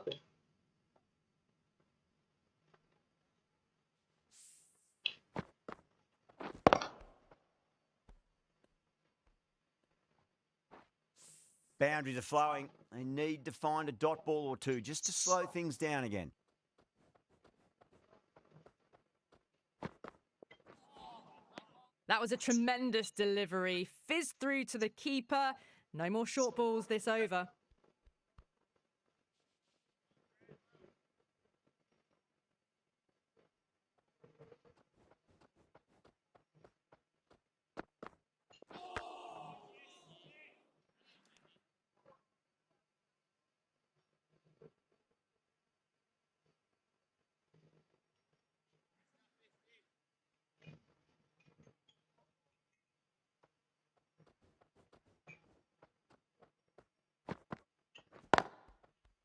Boundaries are flowing. They need to find a dot ball or two just to slow things down again. That was a tremendous delivery. Fizzed through to the keeper. No more short balls this over.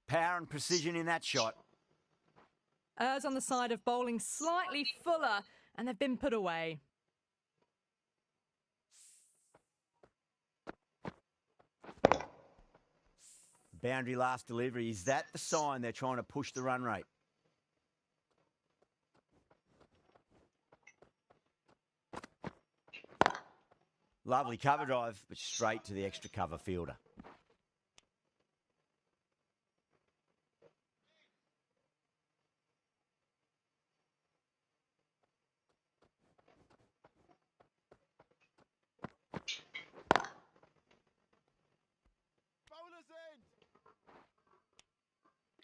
Power and precision in that shot. Errs on the side of bowling slightly fuller, and they've been put away. Boundary last delivery. Is that the sign they're trying to push the run rate? Lovely cover drive, but straight to the extra cover fielder.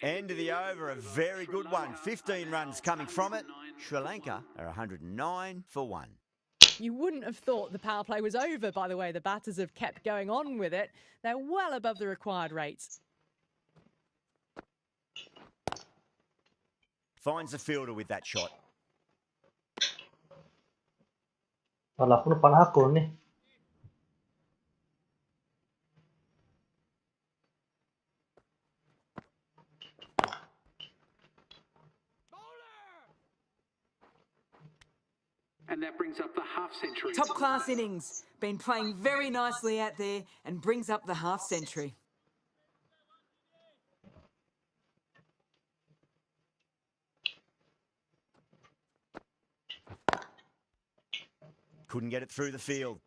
End of the over, a very good one. 15 runs coming from it. Sri Lanka are 109 for 1. You wouldn't have thought the power play was over by the way the batters have kept going on with it. They're well above the required rates. Finds the fielder with that shot. Malah aku depan aku nih. And that brings up the half century. Top class innings. Been playing very nicely out there and brings up the half century. Couldn't get it through the field.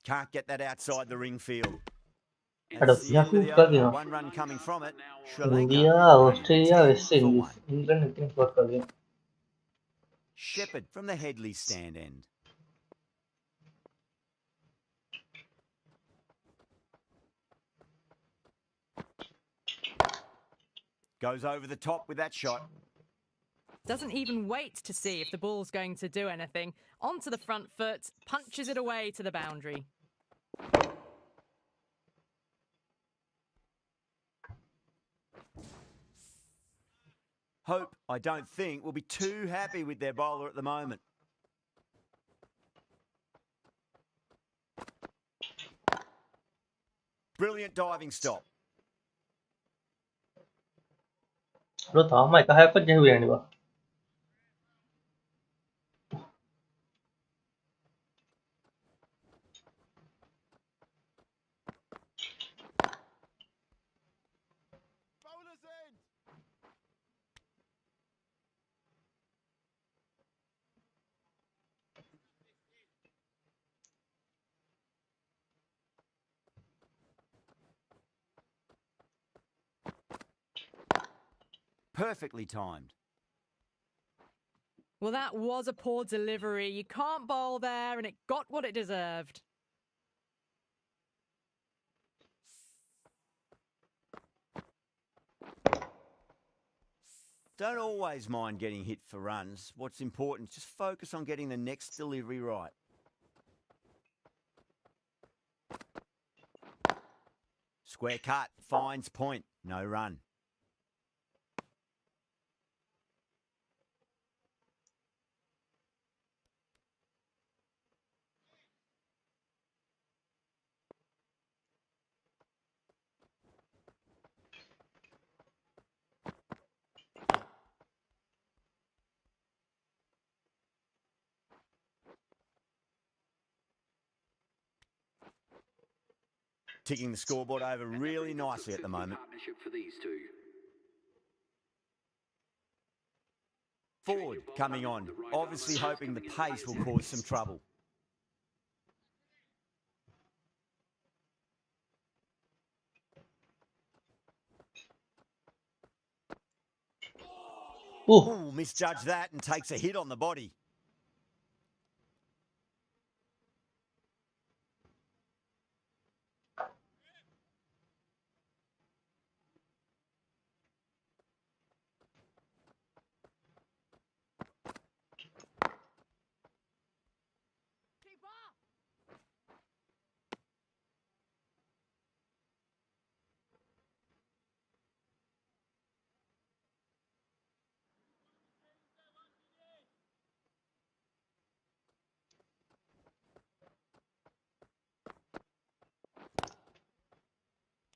Can't get that outside the ring field. And Ada it's the end pihak of the juga over. dia. One run coming from it. Sri Lanka India, are Australia, 10 West for Indies. 1. England itu yang kuat kali ya. Shepherd from the Headley stand end. Goes over the top with that shot. Doesn't even wait to see if the ball's going to do anything. Onto the front foot, punches it away to the boundary. Hope, I don't think, will be too happy with their bowler at the moment. Brilliant diving stop. Lo tau mày có hai phút như vậy này bà. Perfectly timed. Well, that was a poor delivery. You can't bowl there, and it got what it deserved. Don't always mind getting hit for runs. What's important is just focus on getting the next delivery right. Square cut, finds point, no run. Ticking the scoreboard over really nicely at the moment. Partnership for these two. Forward coming on, obviously hoping the pace will cause some trouble. Ooh, misjudged that and takes a hit on the body.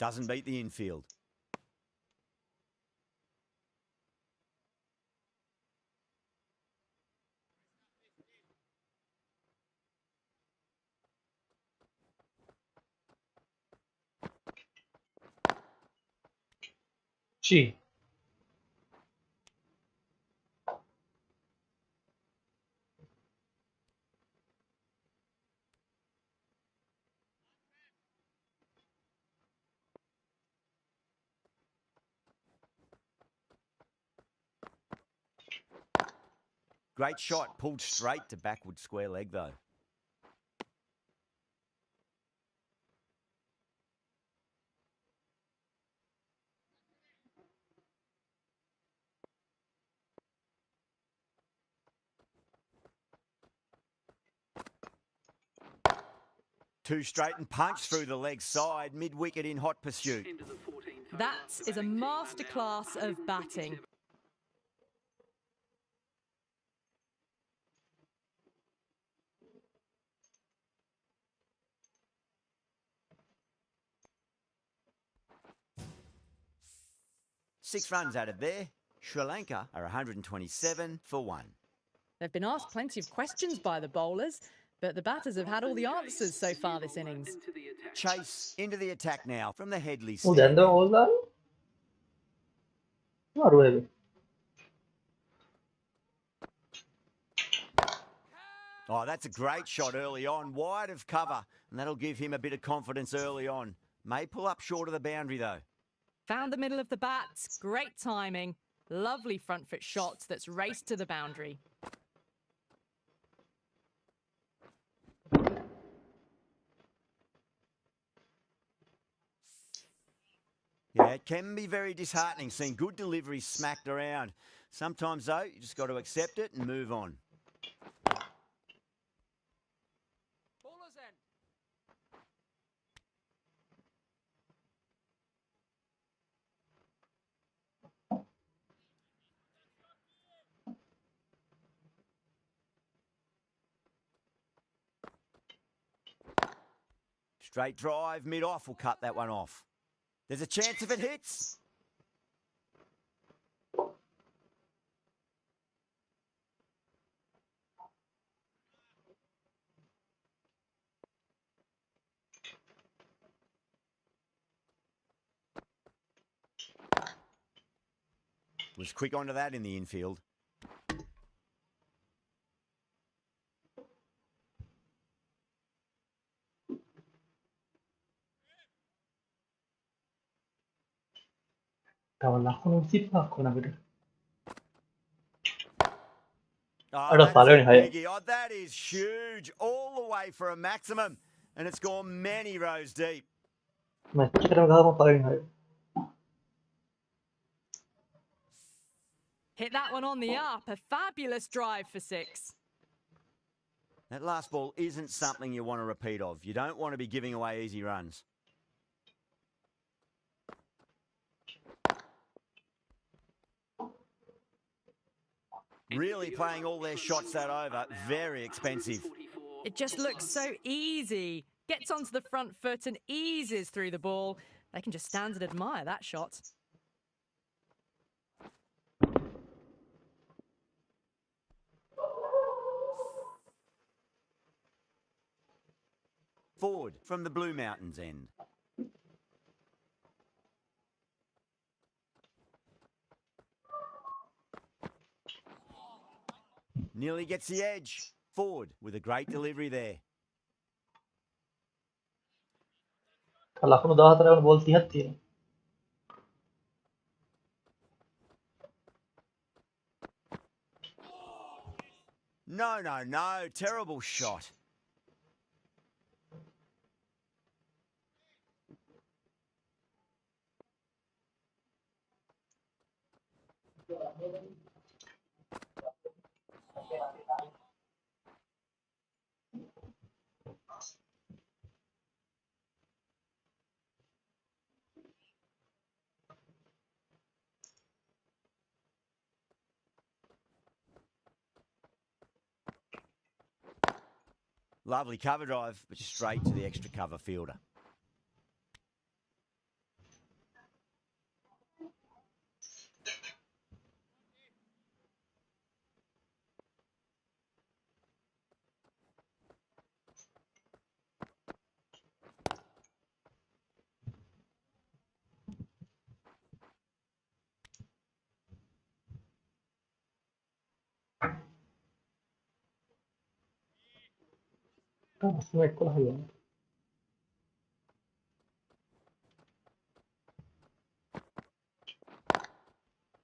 Doesn't beat the infield. Gee. Great shot, pulled straight to backward square leg though. Two straight and punch through the leg side, mid-wicket in hot pursuit. Into the 14th That over. is a masterclass of batting. Six runs out of there. Sri Lanka are 127 for 1. They've been asked plenty of questions by the bowlers, but the batters have had all the answers so far this innings. Into the attack. Chase into the attack now from the Headley Udah stand. ada Ola. Baru aja. Oh, that's a great shot early on, wide of cover, and that'll give him a bit of confidence early on. May pull up short of the boundary though. Found the middle of the bat, great timing, lovely front foot shot that's raced to the boundary. Yeah, it can be very disheartening seeing good deliveries smacked around. Sometimes though, you just got to accept it and move on. Straight drive, mid-off will cut that one off. There's a chance if it hits. Was quick onto that in the infield. Tawala ako nung sipa ako na gede. Oh, Ada that's paling a high. biggie. Oh, that is huge. All the way for a maximum. And it's gone many rows deep. Mas kita dah paling high. Hit that one on the up. A fabulous drive for 6. That last ball isn't something you want to repeat of. You don't want to be giving away easy runs. Really playing all their shots that over. Very expensive. It just looks so easy. Gets onto the front foot and eases through the ball. They can just stand and admire that shot. Forward from the Blue Mountains end. Nearly gets the edge. Forward with a great delivery there. ලකුණු 14 වන ball 30ක් තියෙනවා. No. Terrible shot. Lovely cover drive, but straight to the extra cover fielder. ප්‍රශ්න 11 වෙනවා.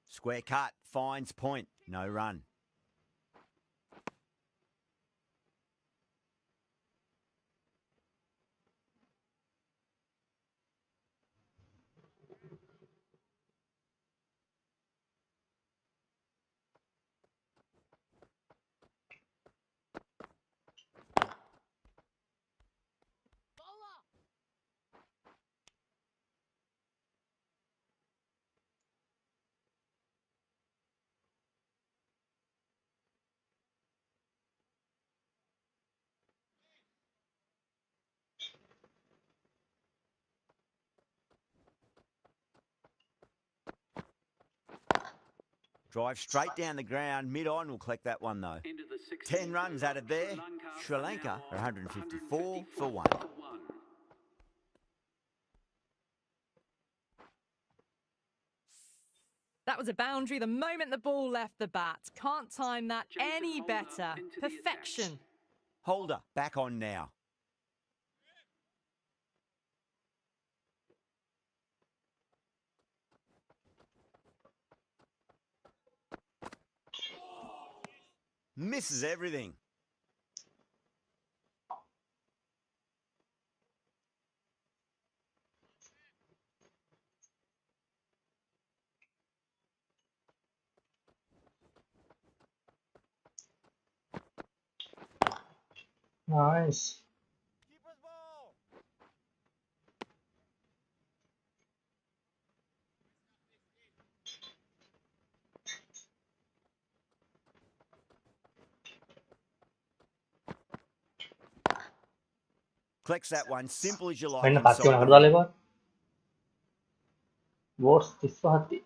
Square cut, finds point, no run. Drive straight down the ground, mid-on will collect that one though. 10 runs added there. Sri Lanka are 154 for 1. That was a boundary the moment the ball left the bat. Can't time that any better. Perfection. Holder, back on now. Misses everything. Nice. Collects that one, simple as you like. වෙන්න inside කට්ටිය the නඩු ring. දාලා ඉවර. Votes 35.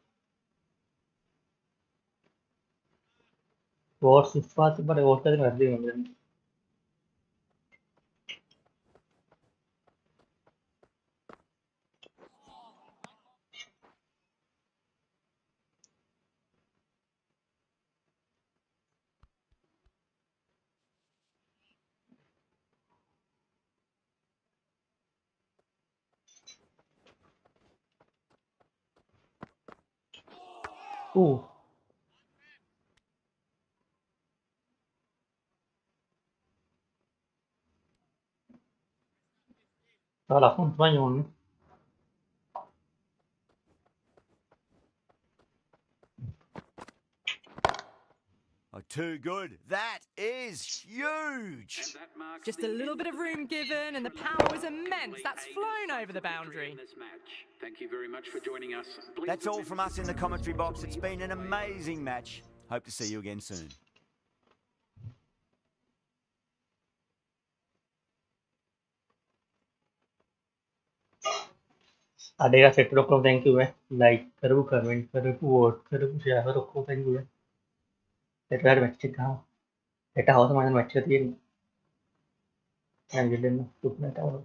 Votes 35 තිබ්බට vote එකකින් වැඩි වෙනවා. ලකුණු තමයි ඕනේ. Oh, too good. That is huge. And that marks Just the a little end bit of the room match. given, and the Sri power Lanka was have immense. played That's a flown over the decisive victory boundary. in this match. Thank you very much for joining us. Please That's all remember from to us in the drive commentary box. It's responsibly been an on the way home. amazing match. Hope to see you again soon. adega set rokho thank you like karu comment karu vote karu share rokho thank you set red match ka eta house man match ka tin and you didn't took that out